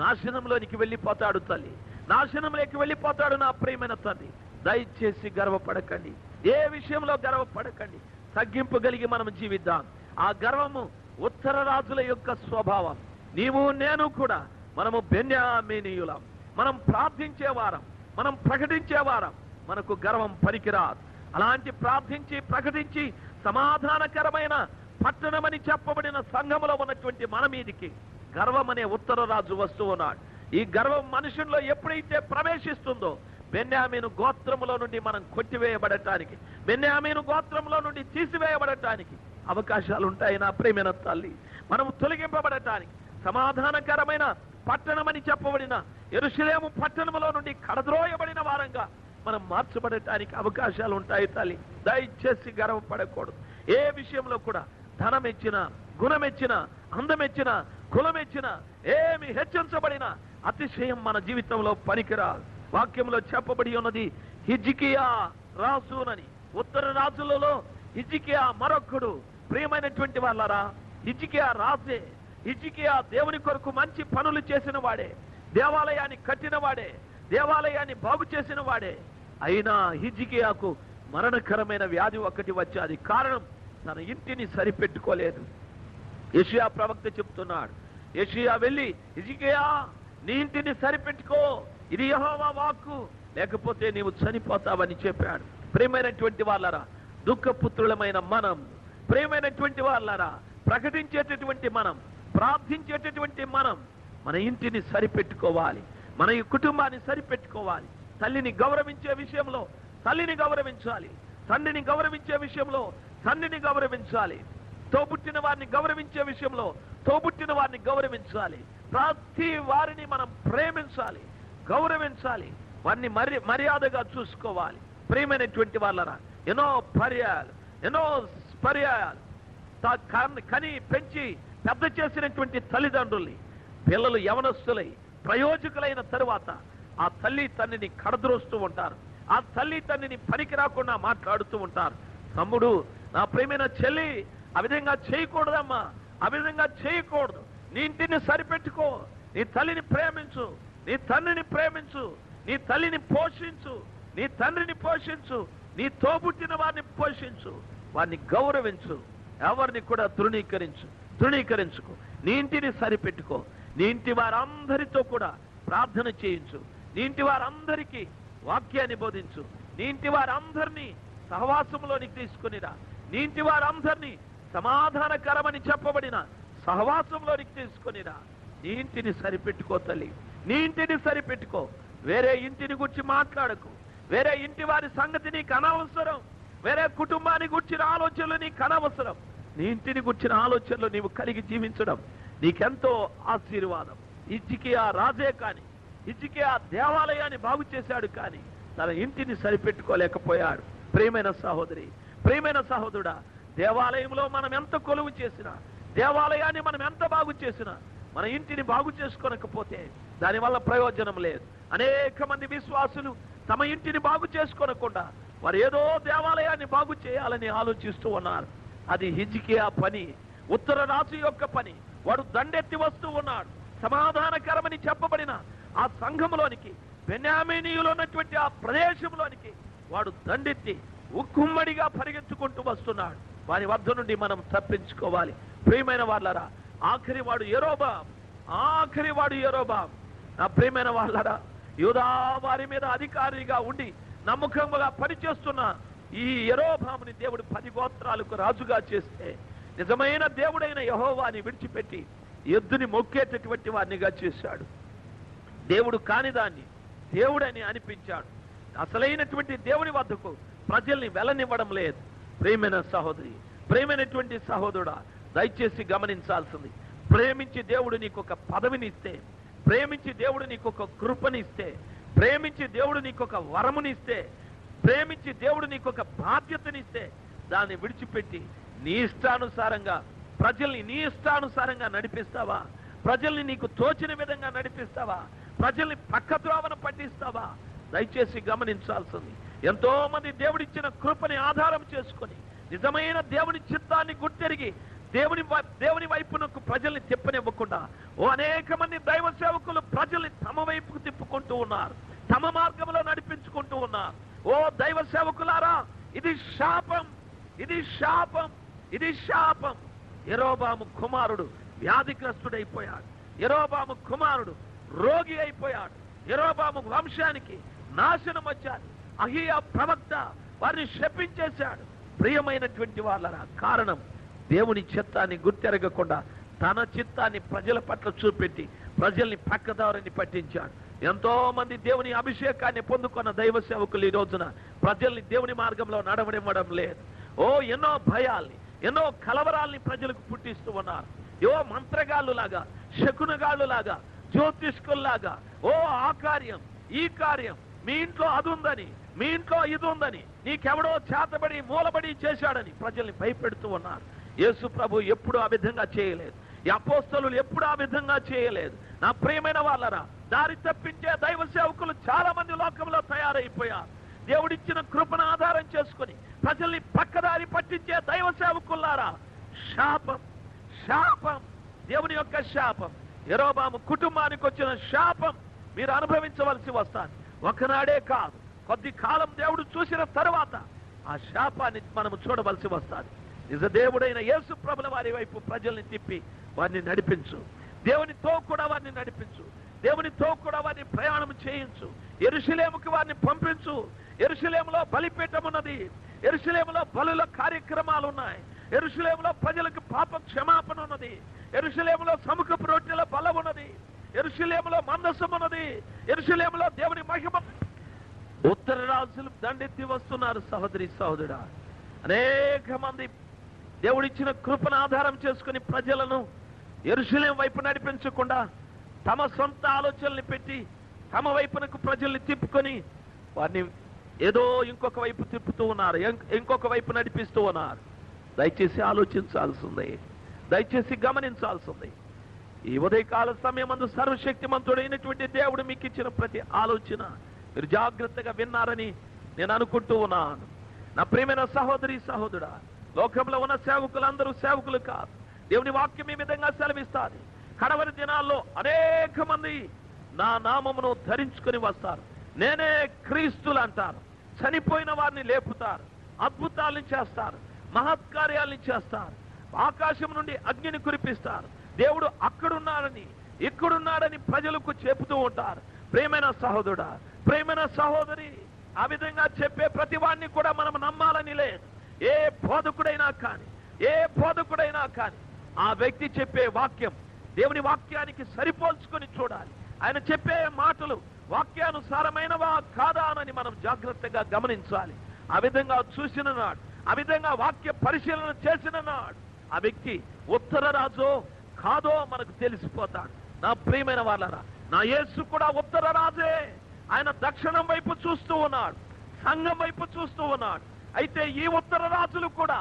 నాశనంలోనికి వెళ్ళిపోతాడు తల్లి, నాశనంలోకి వెళ్ళిపోతాడు. నా ప్రియమైన తల్లి, దయచేసి గర్వపడకండి. ఏ విషయంలో గర్వపడకండి. తగ్గింపు కలిగి మనం జీవిద్దాం. ఆ గర్వము ఉత్తర రాజుల యొక్క స్వభావం. నీవు నేను కూడా మనము బెన్యామీనీయులం. మనం ప్రార్థించేవారం, మనం ప్రకటించేవారం. మనకు గర్వం పనికిరాదు. అలాంటి ప్రార్థించి ప్రకటించి సమాధానకరమైన పట్టణమని చెప్పబడిన సంఘములో ఉన్నటువంటి మన మీదికి గర్వం అనే ఉత్తర రాజు వస్తూ ఉన్నాడు. ఈ గర్వం మనుషుల్లో ఎప్పుడైతే ప్రవేశిస్తుందో బెన్యామీను గోత్రములో నుండి మనం కొట్టివేయబడటానికి, బెన్యామీను గోత్రంలో నుండి తీసివేయబడటానికి అవకాశాలు ఉంటాయి. నా ప్రియమైన తల్లి, మనం తొలగింపబడటానికి, సమాధానకరమైన పట్టణమని చెప్పబడిన యెరూషలేము పట్టణములో నుండి కడద్రోయబడిన వారంగా మనం మార్చబడటానికి అవకాశాలు ఉంటాయి తల్లి. దయచేసి గర్వపడకూడదు. ఏ విషయంలో కూడా ధనమెచ్చిన, గుణమెచ్చిన, అందమెచ్చిన, కులమెచ్చిన, ఏమి హెచ్చించబడిన అతిశయం మన జీవితంలో పనికిరాదు. వాక్యంలో చెప్పబడి ఉన్నది, హిజ్కియా రాజునని. ఉత్తర రాజులలో హిజ్కియా మరొకడు. ప్రియమైనటువంటి వాళ్ళరా, హిజ్కియా రాజే. హిజ్కియా దేవుని కొరకు మంచి పనులు చేసిన వాడే, దేవాలయాన్ని కట్టిన వాడే, దేవాలయాన్ని బాగు చేసిన వాడే. అయినా హిజ్కియాకు మరణకరమైన వ్యాధి ఒకటి వచ్చేది. కారణం, తన ఇంటిని సరిపెట్టుకోలేదు. యెషయా ప్రవక్త చెప్తున్నాడు, యెషయా వెళ్ళి, హిజ్కియా నీ ఇంటిని సరిపెట్టుకో, ఇది యెహోవా వాక్కు, లేకపోతే నీవు చనిపోతావని చెప్పాడు. ప్రియమైనటువంటి వాళ్ళరా, దుఃఖపుత్రులమైన మనం, ప్రియమైనటువంటి వాళ్ళరా, ప్రకటించేటటువంటి మనం, ప్రార్థించేటటువంటి మనం మన ఇంటిని సరిపెట్టుకోవాలి, మన ఈ కుటుంబాన్ని సరిపెట్టుకోవాలి. తల్లిని గౌరవించే విషయంలో తల్లిని గౌరవించాలి, తండ్రిని గౌరవించే విషయంలో తండ్రిని గౌరవించాలి, తోబుట్టిన వారిని గౌరవించే విషయంలో తోబుట్టిన వారిని గౌరవించాలి. ప్రతి వారిని మనం ప్రేమించాలి, గౌరవించాలి, వారిని మర్యాదగా చూసుకోవాలి. ప్రియమైనటువంటి వాళ్ళరా, ఎన్నో పర్యాయాలు కని పెంచి పెద్ద చేసినటువంటి తల్లిదండ్రుల్ని పిల్లలు యవనస్తులై ప్రయోజకులైన తరువాత ఆ తల్లి తండ్రిని కడద్రోస్తూ ఉంటారు. ఆ తల్లి తండ్రిని పనికి రాకుండా మాట్లాడుతూ ఉంటారు. తమ్ముడు, నా ప్రియమైన చెల్లి, ఆ విధంగా చేయకూడదమ్మా, ఆ విధంగా చేయకూడదు. నీ ఇంటిని సరిపెట్టుకో, నీ తల్లిని ప్రేమించు, నీ తండ్రిని ప్రేమించు, నీ తల్లిని పోషించు, నీ తండ్రిని పోషించు, నీ తోబుట్టిన వారిని పోషించు, వారిని గౌరవించు, ఎవరిని కూడా తృణీకరించుకో. నీ ఇంటిని సరిపెట్టుకో. నీ ఇంటి వారందరితో కూడా ప్రార్థన చేయించు. నీ ఇంటి వారందరికీ వాక్యాన్ని బోధించు. నీ ఇంటి వారందరినీ సహవాసంలోనికి తీసుకునిరా. నీ ఇంటి వారందరినీ సమాధానకరమని చెప్పబడిన సహవాసంలోనికి తీసుకునిరా. నీ ఇంటిని సరిపెట్టుకో తల్లి, నీ ఇంటిని సరిపెట్టుకో. వేరే ఇంటిని గురించి మాట్లాడకు. వేరే ఇంటి వారి సంగతి నీకు అనవసరం. వేరే కుటుంబాన్ని గుర్చిన ఆలోచనలు నీకు అనవసరం. నీ ఇంటిని గుర్చిన ఆలోచనలు నీవు కలిగి జీవించడం నీకెంతో ఆశీర్వాదం. హిజ్కియా రాజే కాని, హిజ్కియా దేవాలయాన్ని బాగు చేశాడు కానీ తన ఇంటిని సరిపెట్టుకోలేకపోయాడు. ప్రియమైన సహోదరి, ప్రియమైన సహోదరుడా, దేవాలయంలో మనం ఎంత కొలువు చేసినా, దేవాలయాన్ని మనం ఎంత బాగు చేసినా, మన ఇంటిని బాగు చేసుకోనకపోతే దానివల్ల ప్రయోజనం లేదు. అనేక మంది విశ్వాసులు తమ ఇంటిని బాగు చేసుకోనకుండా వారు ఏదో దేవాలయాన్ని బాగు చేయాలని ఆలోచిస్తూ ఉన్నారు. అది హిజ్కియా పని, ఉత్తర రాజు యొక్క పని. వాడు దండెత్తి వస్తూ ఉన్నాడు. సమాధానకరమని చెప్పబడిన ఆ సంఘంలోనికి, బెన్యామీనీయులు ఉన్నటువంటి ఆ ప్రదేశంలోనికి వాడు దండెత్తి ఉక్కుమ్మడిగా పరిగెత్తుకుంటూ వస్తున్నాడు. వారి వద్ద నుండి మనం తప్పించుకోవాలి. ప్రియమైన వాళ్ళరా, ఆఖరి వాడు యెరోబాం. నా ప్రియమైన వాళ్ళరా, యూదా వారి మీద అధికారిగా ఉండి నమ్మకంగా పనిచేస్తున్న ఈ యెరోబాముని దేవుడు 10 గోత్రాలకు రాజుగా చేస్తే, నిజమైన దేవుడైన యెహోవాని విడిచిపెట్టి ఎద్దుని మొక్కేటటువంటి వారినిగా చేశాడు. దేవుడు కాని దాన్ని దేవుడని అనిపించాడు. అసలైనటువంటి దేవుని వద్దకు ప్రజల్ని వెళ్ళనివ్వడం లేదు. ప్రియమైన సహోదరి, ప్రియమైనటువంటి సహోదరుడా, దయచేసి గమనించాల్సింది, ప్రేమించి దేవుడు నీకు ఒక పదవినిస్తే, ప్రేమించి దేవుడు నీకు ఒక కృపనిస్తే, ప్రేమించి దేవుడు నీకు ఒక వరమునిస్తే, ప్రేమించి దేవుడు నీకు ఒక బాధ్యతనిస్తే దాన్ని విడిచిపెట్టి నీ ఇష్టానుసారంగా ప్రజల్ని నీ ఇష్టానుసారంగా నడిపిస్తావా? ప్రజల్ని నీకు తోచిన విధంగా నడిపిస్తావా? ప్రజల్ని పక్కద్రోవన పట్టిస్తావా? దయచేసి గమనించాల్సింది, ఎంతో మంది దేవుడిచ్చిన కృపని ఆధారం చేసుకొని నిజమైన దేవుని చిత్తాన్ని గుర్తెరిగి దేవుని వైపునకు ప్రజల్ని తిప్పనివ్వకుండా అనేక మంది దైవ సేవకులు ప్రజల్ని తమ వైపుకు తిప్పుకుంటూ ఉన్నారు, తమ మార్గంలో నడిపించుకుంటూ ఉన్నారు. ఓ దైవ సేవకులారా, ఇది శాపం, ఇది శాపం, ఇది శాపం. యెరోబాము కుమారుడు వ్యాధిగ్రస్తుడైపోయాడు, యెరోబాము కుమారుడు రోగి అయిపోయాడు, యెరోబాము వంశానికి నాశనం వచ్చాడు. అహియా ప్రవక్త వారిని శపించేశాడు. ప్రియమైనటువంటి వాళ్ళరా, కారణం దేవుని చిత్తాన్ని గుర్తెరగకుండా తన చిత్తాన్ని ప్రజల పట్ల చూపెట్టి ప్రజల్ని పక్కదారిని పట్టించాడు. ఎంతో మంది దేవుని అభిషేకాన్ని పొందుకున్న దైవ సేవకులు ఈ రోజున ప్రజల్ని దేవుని మార్గంలో నడవనివ్వడం లేదు. ఎన్నో భయాల్ని, ఎన్నో కలవరాల్ని ప్రజలకు పుట్టిస్తూ ఉన్నారు. మంత్రగాళ్ళు లాగా, శకునగాళ్ళు లాగా, జ్యోతిష్కుల్లాగా ఆ కార్యం, ఈ కార్యం, మీ ఇంట్లో అది ఉందని, మీ ఇంట్లో ఇది ఉందని, నీకెవడో చేతబడి మూలబడి చేశాడని ప్రజల్ని భయపెడుతూ ఉన్నారు. యేసు ప్రభు ఎప్పుడు ఆ విధంగా చేయలేదు, ఈ అపోస్తలులు ఎప్పుడు ఆ విధంగా చేయలేదు. నా ప్రియమైన వాళ్ళరా, దారి తప్పించే దైవ సేవకులు చాలా మంది లోకంలో తయారైపోయారు. దేవుడిచ్చిన కృపను ఆధారం చేసుకుని ప్రజల్ని పక్కదారి పట్టించే దైవ సేవకులారా, శాపం, శాపం, దేవుని యొక్క శాపం. యెరోబాము కుటుంబానికి వచ్చిన శాపం మీరు అనుభవించవలసి వస్తుంది. ఒకనాడే కాదు, కొద్ది కాలం దేవుడు చూసిన తరువాత ఆ శాపాన్ని మనము చూడవలసి వస్తుంది. నిజ దేవుడైన యేసు ప్రభుల వారి వైపు ప్రజల్ని తిప్పి వారిని నడిపించు, దేవునితో కూడా వారిని నడిపించు, దేవునితో కూడా వారిని ప్రయాణం చేయించు. యెరూషలేముకి వారిని పంపించు. యెరూషలేములో బలిపీఠం ఉన్నది, యెరూషలేములో బలుల కార్యక్రమాలు ఉన్నాయి, యెరూషలేములో ప్రజలకు పాప క్షమాపణ ఉన్నది, యెరూషలేములో సముఖపు రొట్టెల బలం ఉన్నది, యెరూషలేములో మందసం ఉన్నది, యెరూషలేములో దేవుని మహిమ. ఉత్తర రాజులు దండెత్తి వస్తున్నారు. సహోదరి సహోదరుడా, అనేక మంది దేవుడిచ్చిన కృపను ఆధారం చేసుకుని ప్రజలను యెరూషలేము వైపు నడిపించకుండా తమ సొంత ఆలోచనల్ని పెట్టి తమ వైపునకు ప్రజల్ని తిప్పుకొని వారిని ఏదో ఇంకొక వైపు తిప్పుతూ ఉన్నారు, ఇంకొక వైపు నడిపిస్తూ ఉన్నారు. దయచేసి ఆలోచించాల్సింది, దయచేసి గమనించాల్సింది. ఈ ఉదయకాల సమయమందు సర్వశక్తిమంతుడైనటువంటి దేవుడు మీకు ఇచ్చిన ప్రతి ఆలోచన మీరు జాగ్రత్తగా విన్నారని నేను అనుకుంటూ ఉన్నాను. నా ప్రియమైన సహోదరి సహోదరుడా, లోకంలో ఉన్న సేవకులందరూ సేవకులు కాదు. దేవుని వాక్యం ఈ విధంగా సెలవిస్తారు, కడవరి దినాల్లో అనేక మంది నా నామమును ధరించుకొని వస్తారు, నేనే క్రీస్తులు అంటారు, చనిపోయిన వారిని లేపుతారు, అద్భుతాలను చేస్తారు, మహత్కార్యాలను చేస్తారు, ఆకాశం నుండి అగ్నిని కురిపిస్తారు, దేవుడు అక్కడున్నాడని ఇక్కడున్నాడని ప్రజలకు చెబుతూ ఉంటారు. ప్రియమైన సహోదరుడా, ప్రియమైన సహోదరి, ఆ విధంగా చెప్పే ప్రతి వాడిని కూడా మనం నమ్మాలని లేదు. ఏ బోధకుడైనా కానీ, ఏ బోధకుడైనా కానీ ఆ వ్యక్తి చెప్పే వాక్యం దేవుని వాక్యానికి సరిపోల్చుకొని చూడాలి. ఆయన చెప్పే మాటలు వాక్యానుసారమైనవా కాదా అని మనం జాగ్రత్తగా గమనించాలి. ఆ విధంగా చూసిన నాడు, ఆ విధంగా వాక్య పరిశీలన చేసిన నాడు ఆ వ్యక్తి ఉత్తర రాజో కాదో మనకు తెలిసిపోతాడు. నా ప్రియమైన వాళ్ళరా, నా యేసు కూడా ఉత్తర రాజే. ఆయన దక్షిణం వైపు చూస్తూ ఉన్నాడు, సంఘం వైపు చూస్తూ ఉన్నాడు. అయితే ఈ ఉత్తర రాజులు కూడా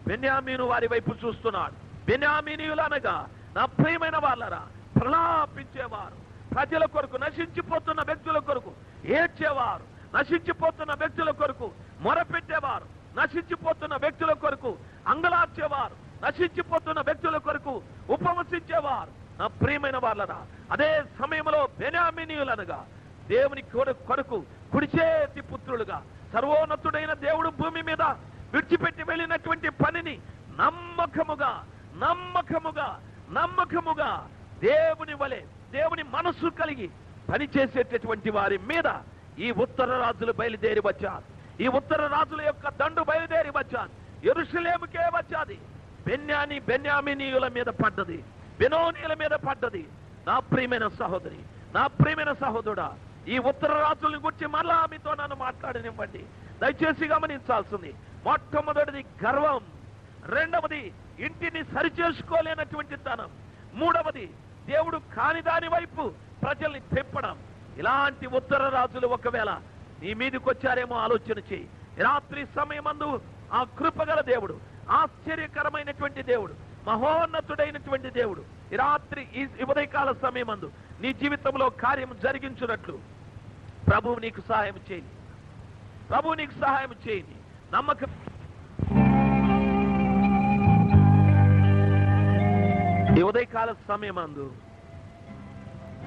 బెన్యామీను వారి వైపు చూస్తున్నాడు. బెన్యామీనీయులు అనగా నా ప్రియమైన వాళ్ళరా, ప్రలాపించేవారు, ప్రజల కొరకు, నశించిపోతున్న వ్యక్తుల కొరకు ఏడ్చేవారు, నశించిపోతున్న వ్యక్తుల కొరకు మొరపెట్టేవారు, నశించిపోతున్న వ్యక్తుల కొరకు అంగలార్చేవారు, నశించిపోతున్న వ్యక్తుల కొరకు ఉపవసించేవారు. నా ప్రియమైన వాళ్ళరా, అదే సమయంలో బెన్యామీనీయులనగా దేవుని కొరకు కుడిచేతి పుత్రులుగా సర్వోన్నతుడైన దేవుడు భూమి మీద విడిచిపెట్టి వెళ్ళినటువంటి పనిని నమ్మకముగా నమ్మకముగా నమ్మకముగా దేవుని వలె, దేవుని మనస్సు కలిగి పనిచేసేటటువంటి వారి మీద ఈ ఉత్తర రాజులు బయలుదేరి వచ్చారు. ఈ ఉత్తర రాజుల యొక్క దండు బయలుదేరి వచ్చారు. యెరూషలేముకే వచ్చాది. బెన్యామీనీయుల మీద పడ్డది, బెనోనీయుల మీద పడ్డది. నా ప్రియమైన సహోదరి, నా ప్రియమైన సహోదరుడా, ఈ ఉత్తర రాజులను గురించి మరలా మీతో నన్ను మాట్లాడనివ్వండి. దయచేసి గమనించాల్సింది, మొట్టమొదటిది గర్వం, రెండవది ఇంటిని సరిచేసుకోలేనటువంటి తనం, మూడవది దేవుడు కాని దాని వైపు ప్రజల్ని తిప్పడం. ఇలాంటి ఉత్తర రాజులు ఒకవేళ నీ మీదకి వచ్చారేమో ఆలోచన చేయి. రాత్రి సమయమందు ఆ కృపగల దేవుడు, ఆశ్చర్యకరమైనటువంటి దేవుడు, మహోన్నతుడైనటువంటి దేవుడు ఈ రాత్రి ఈ ఉదయకాల సమయమందు నీ జీవితంలో కార్యం జరిగించున్నట్లు ప్రభువు నీకు సహాయం చేయి. ప్రభువు నీకు సహాయం చేయండి. నమ్మకం ఈ ఉదయకాల సమయమందు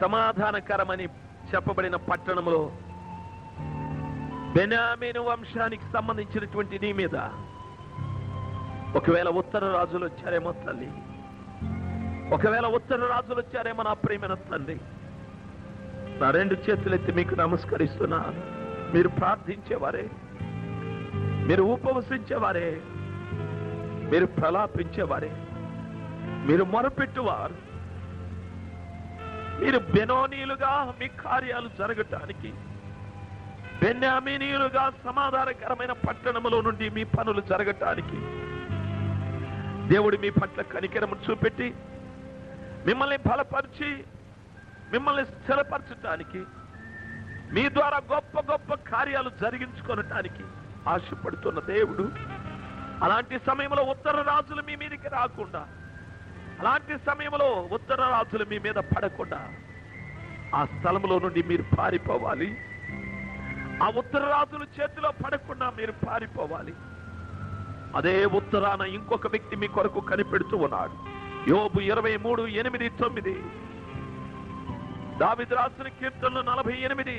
సమాధానకరమని చెప్పబడిన పట్టణంలో బెన్యామీను వంశానికి సంబంధించినటువంటి నీ మీద ఒకవేళ ఉత్తర రాజులు వచ్చారేమో తల్లి, ఒకవేళ ఉత్తర రాజులు వచ్చారేమో నా ప్రియమైన తండ్రి, నా రెండు చేతులెత్తి మీకు నమస్కరిస్తున్నాను. మీరు ప్రార్థించేవారే, మీరు ఉపవసించేవారే, మీరు ప్రలాపించేవారే, మీరు మొరపెట్టువారు, మీరు బెనోనీయులుగా మీ కార్యాలు జరగటానికి, బెన్యామీనీయులుగా సమాధానకరమైన పట్టణములో నుండి మీ పనులు జరగటానికి దేవుడు మీ పట్ల కనికరము చూపెట్టి మిమ్మల్ని బలపరిచి మిమ్మల్ని స్థిరపరచటానికి, మీ ద్వారా గొప్ప గొప్ప కార్యాలు జరిగించుకోవటానికి ఆశపడుతున్న దేవుడు. అలాంటి సమయంలో ఉత్తర రాజులు మీ మీదకి రాకుండా, అలాంటి సమయంలో ఉత్తర రాజులు మీ మీద పడకుండా ఆ స్థలంలో నుండి మీరు పారిపోవాలి. ఆ ఉత్తర రాజుల చేతిలో పడకుండా మీరు పారిపోవాలి. అదే ఉత్తరాన ఇంకొక వ్యక్తి మీ కొరకు కనిపెడుతూ ఉన్నాడు. యోబు 23:8-9, దావీదు రాసిన కీర్తనలు 48,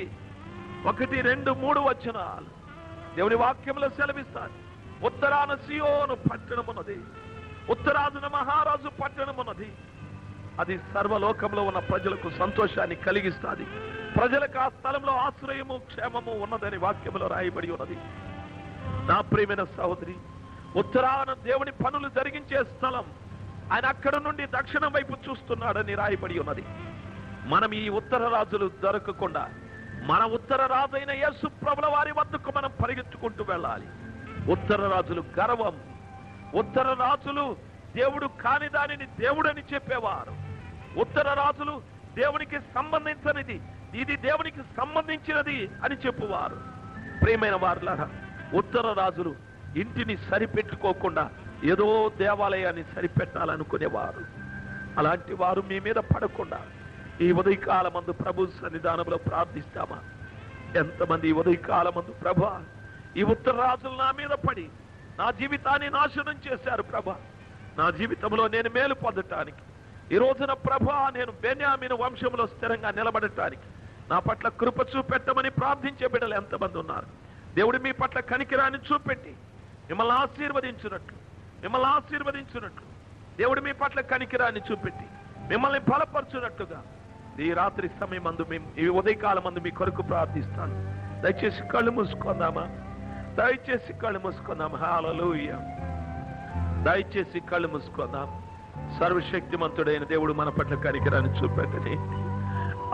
1, 2, 3 వచనాలు దేవుని వాక్యంలో సెలవిస్తాడు. ఉత్తరాన సియోను పట్టణమున్నది, ఉత్తరాదిన మహారాజు పట్టణమున్నది. అది సర్వలోకంలో ఉన్న ప్రజలకు సంతోషాన్ని కలిగిస్తుంది. ప్రజలకు ఆ స్థలంలో ఆశ్రయము క్షేమము ఉన్నదని వాక్యంలో రాయబడి ఉన్నది. నా ప్రియమైన సహోదరి, ఉత్తరాన దేవుని పనులు జరిగించే స్థలం, ఆయన అక్కడ నుండి దక్షిణం వైపు చూస్తున్నాడని రాయబడి ఉన్నది. మనం ఈ ఉత్తర రాజులు దొరకకుండా మన ఉత్తర రాజైన యేసు ప్రభుల వారి వద్దకు మనం పరిగెత్తుకుంటూ వెళ్ళాలి. ఉత్తర రాజులు గర్వం, ఉత్తర రాజులు దేవుడు కాని దానిని దేవుడని చెప్పేవారు. ఉత్తర రాజులు దేవునికి సంబంధించినది, ఇది దేవునికి సంబంధించినది అని చెప్పువారు. ప్రియమైన వారులారా, ఉత్తర రాజులు ఇంటిని సరిపెట్టుకోకుండా ఏదో దేవాలయాన్ని సరిపెట్టాలనుకునేవారు. అలాంటి వారు మీ మీద పడకుండా ఈ ఉదయకాలమందు ప్రభు సన్నిధానంలో ప్రార్థిస్తామా? ఎంతమంది ఈ ఉదయకాలమందు ప్రభా, ఈ ఉత్తర రాజులు నా మీద పడి నా జీవితాన్ని నాశనం చేశారు ప్రభా, నా జీవితంలో నేను మేలు పొందటానికి, ఈ రోజున ప్రభా నేను బెన్యామీను వంశంలో స్థిరంగా నిలబడటానికి నా పట్ల కృప చూపెట్టమని ప్రార్థించే బిడ్డలు ఎంతమంది ఉన్నారు? దేవుడు మీ పట్ల కనికరాన్ని చూపెట్టి మిమ్మల్ని ఆశీర్వదించున్నట్లు దేవుడు మీ పట్ల కనికరాన్ని చూపెట్టి మిమ్మల్ని బలపరచున్నట్టుగా ఈ రాత్రి సమయం ఈ ఉదయకాలం మందు మీ కొరకు ప్రార్థిస్తాను. దయచేసి కళ్ళు మూసుకుందామా? దయచేసి కళ్ళు మూసుకుందాం. హల్లెలూయా. దయచేసి కళ్ళు మూసుకుందాం. సర్వశక్తిమంతుడైన దేవుడు మన పట్ల కనికరాన్ని చూపెట్టని,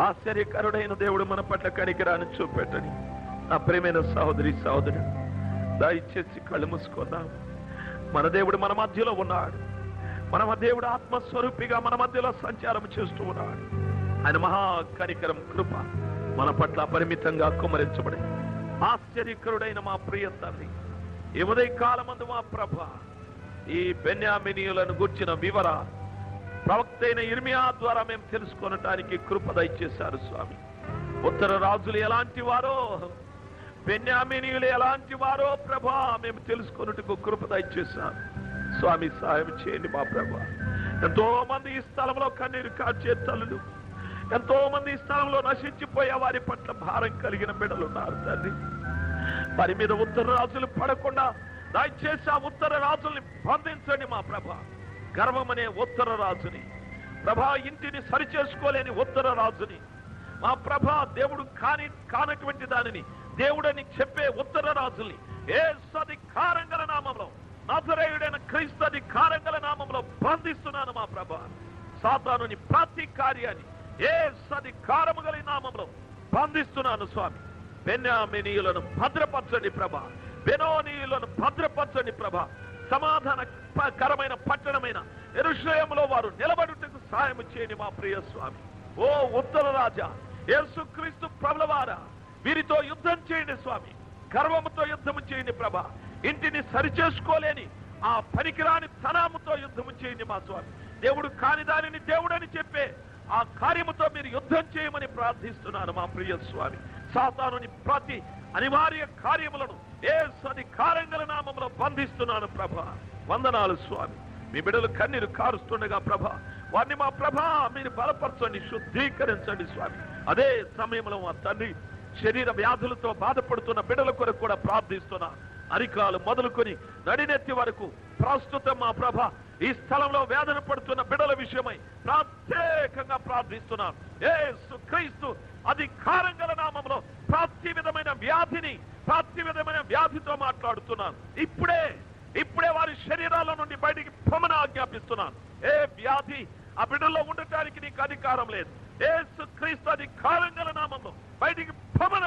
ఆశ్చర్యకరుడైన దేవుడు మన పట్ల కనికరాన్ని చూపెట్టని. నా ప్రియమైన సహోదరి సహోదరుడు, దయచేసి కళ్ళు మూసుకుందాం. మన దేవుడు మన మధ్యలో ఉన్నాడు. మన దేవుడు ఆత్మస్వరూపిగా మన మధ్యలో సంచారం చేస్తూ ఉన్నాడు. ఆయన మహా కనికరం కృప మన పట్ల అపరిమితంగా కుమ్మరించబడి, ఆశ్చర్యకరుడైన మా ప్రియ తండ్రి, ఈ ఉదయకాలమందు మా ప్రభ ఈ బెన్యామీనీయులను గూర్చిన వివర ప్రవక్త అయిన ఇర్మియా ద్వారా మేము తెలుసుకోవటానికి కృప దయచేశారు స్వామి. ఉత్తర రాజులు ఎలాంటి వారో, బెన్యామీనీయులు ఎలాంటి వారో ప్రభా మేము తెలుసుకున్నట్టుకు కృప దయచేశారు స్వామి. సహాయం చేయండి మా ప్రభా. ఎంతో మంది ఈ స్థలంలో కన్నీరు కార్చే తల్లులు, ఎంతో మంది ఈ స్థలంలో నశించిపోయే వారి పట్ల భారం కలిగిన బిడ్డలు ఉన్నారు తండ్రి. వారి మీద ఉత్తర రాజులు పడకుండా దయచేసి ఆ ఉత్తర రాజుల్ని బంధించండి మా ప్రభా. గర్వమనే ఉత్తర రాజుని ప్రభా, ఇంటిని సరిచేసుకోలేని ఉత్తర రాజుని మా ప్రభా, దేవుడు కానటువంటి దానిని దేవుడని చెప్పే ఉత్తర రాజుల్ని యేసు అధికారంగల నామంలో, నజరేయుడైన క్రీస్తు అధికారంగల నామంలో బంధిస్తున్నాను మా ప్రభా. సాతానుని ప్రతి కార్యాన్ని యేసు అధికారము గల నామంలో బంధిస్తున్నాను స్వామి. బెన్యామీనీయులను భద్రపరచండి ప్రభా, బెనోనీయులను భద్రపరచండి ప్రభా. సమాధానకరమైన పట్టణమైన యెరూషలేములో వారు నిలబడుటకు సహాయం చేయండి మా ప్రియ స్వామి. ఓ ఉత్తర రాజా యేసుక్రీస్తు ప్రభువారా, వీరితో యుద్ధం చేయండి స్వామి. గర్వముతో యుద్ధం చేయండి ప్రభా. ఇంటిని సరిచేసుకోలేని ఆ పనికిరాని తనాముతో యుద్ధం చేయండి మా స్వామి. దేవుడు కాని దానిని దేవుడని చెప్పే ఆ కార్యముతో మీరు యుద్ధం చేయమని ప్రార్థిస్తున్నాను మా ప్రియ స్వామి. సాతానుని ప్రతి అనివార్య కార్యములను యేసు అధికారంగల నామములో బంధిస్తున్నాను ప్రభా. వందనాలు స్వామి. మీ బిడ్డలు కన్నీరు కారుస్తుండగా ప్రభా, వారిని మా ప్రభా మీరు బలపరచండి, శుద్ధీకరించండి స్వామి. అదే సమయంలో మా తండ్రి శరీర వ్యాధులతో బాధపడుతున్న బిడ్డల కొరకు కూడా ప్రార్థిస్తున్నా. అరికాలు మొదలుకొని నడినెత్తి వరకు ప్రస్తుతం మా ప్రభ ఈ స్థలంలో వేదన పడుతున్న బిడ్డల విషయమై ప్రత్యేకంగా ప్రార్థిస్తున్నాను. యేసు క్రీస్తు అధికారం గల నామములో ప్రతి విధమైన వ్యాధితో మాట్లాడుతున్నాను. ఇప్పుడే వారి శరీరాల నుండి బయటికి పొమ్మని ఆజ్ఞాపిస్తున్నాను. ఏ వ్యాధి ఆ బిడ్డల్లో ఉండటానికి నీకు అధికారం లేదు. యేసు క్రీస్తు అధికారం గల నామంలో బయటికి పొమ్మని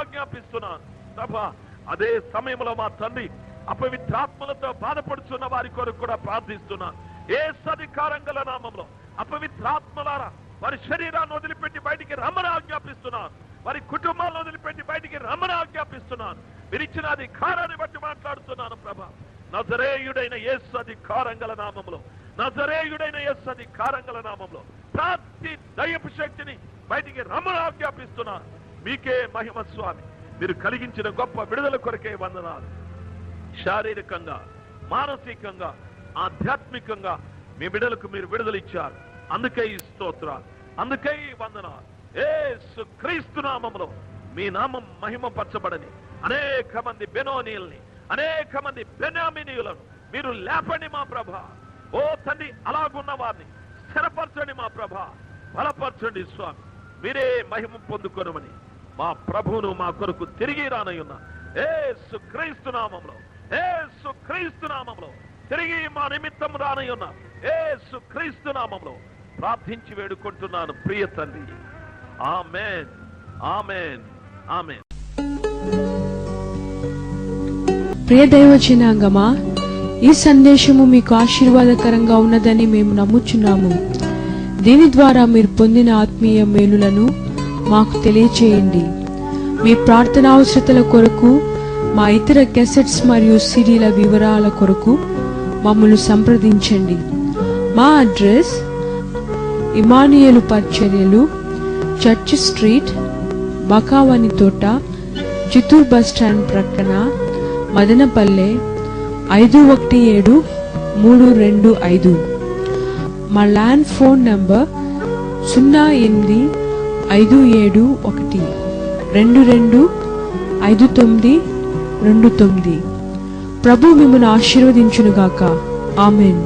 ఆజ్ఞాపిస్తున్నాను. ప్రభా, అదే సమయంలో మా తండ్రి అపవిత్రాత్మలతో బాధపడుతున్న వారి కొరకు కూడా ప్రార్థిస్తున్నాను. యేసు అధికారం గల నామంలో అపవిత్రాత్మలారా వారి శరీరాన్ని వదిలిపెట్టి బయటికి రమ్మని ఆజ్ఞాపిస్తున్నాను. వారి కుటుంబాలను వదిలిపెట్టి బయటికి రమ్మని ఆజ్ఞాపిస్తున్నాను. మీరు ఇచ్చిన అధికారాన్ని బట్టి మాట్లాడుతున్నాను ప్రభా. నజరేయుడైన యేసు అధికారం గల నామంలో ప్రతి దయ్యపు శక్తిని బయటికి రమ్మని ఆజ్ఞాపిస్తున్నాను. మీకే మహిమ స్వామి. మీరు కలిగించిన గొప్ప విడుదల కొరకే వందనాలు. శారీరకంగా, మానసికంగా, ఆధ్యాత్మికంగా మీ బిడ్డలకు మీరు విడుదల ఇచ్చారు. అందుకే ఈ స్తోత్రాలు, అందుకే ఈ వందనాలు. యేసు క్రీస్తు నామములో మీ నామం మహిమపరచబడని అనేక మంది బెనోనీయుల్ని, అనేక మంది బెన్యామీనీయులను మీరు లేపండి మా ప్రభ. ఓ తండ్రి, అలాగున్న వారిని స్థిరపరచండి మా ప్రభ, బలపరచండి స్వామి. మీరే మహిమ పొందుకొనమని మా ప్రభువును మా కొరకు తిరిగి రానయ్యున్న యేసు క్రీస్తు నామములో తిరిగి మా నిమిత్తం రానయ్యున్న యేసు క్రీస్తు నామములో ప్రార్థించి వేడుకుంటున్నాను ప్రియ తండ్రి. ఆమేన్, ఆమేన్, ఆమేన్. ప్రియ దైవ జనాంగమా, ఈ సందేశము మీకు ఆశీర్వాదకరంగా ఉన్నదని మేము నమ్ముచున్నాము. దీని ద్వారా మీరు పొందిన ఆత్మీయ మేలులను మాకు తెలియచేయండి. మీ ప్రార్థన అవసరతల కొరకు, మా ఇతర క్యాసెట్స్ మరియు సిడీల వివరాల కొరకు మమ్మల్ని సంప్రదించండి. మా అడ్రస్ ఇమానియేలు పరిచర్యలు, చర్చ్ స్ట్రీట్, బకావాని తోట, చిత్తూరు బస్ స్టాండ్ ప్రక్కన, మదనపల్లె 517325. మా ల్యాండ్ ఫోన్ నంబర్ 085712225929. ప్రభు మిమ్మల్ని ఆశీర్వదించునుగాక. ఆమేన్.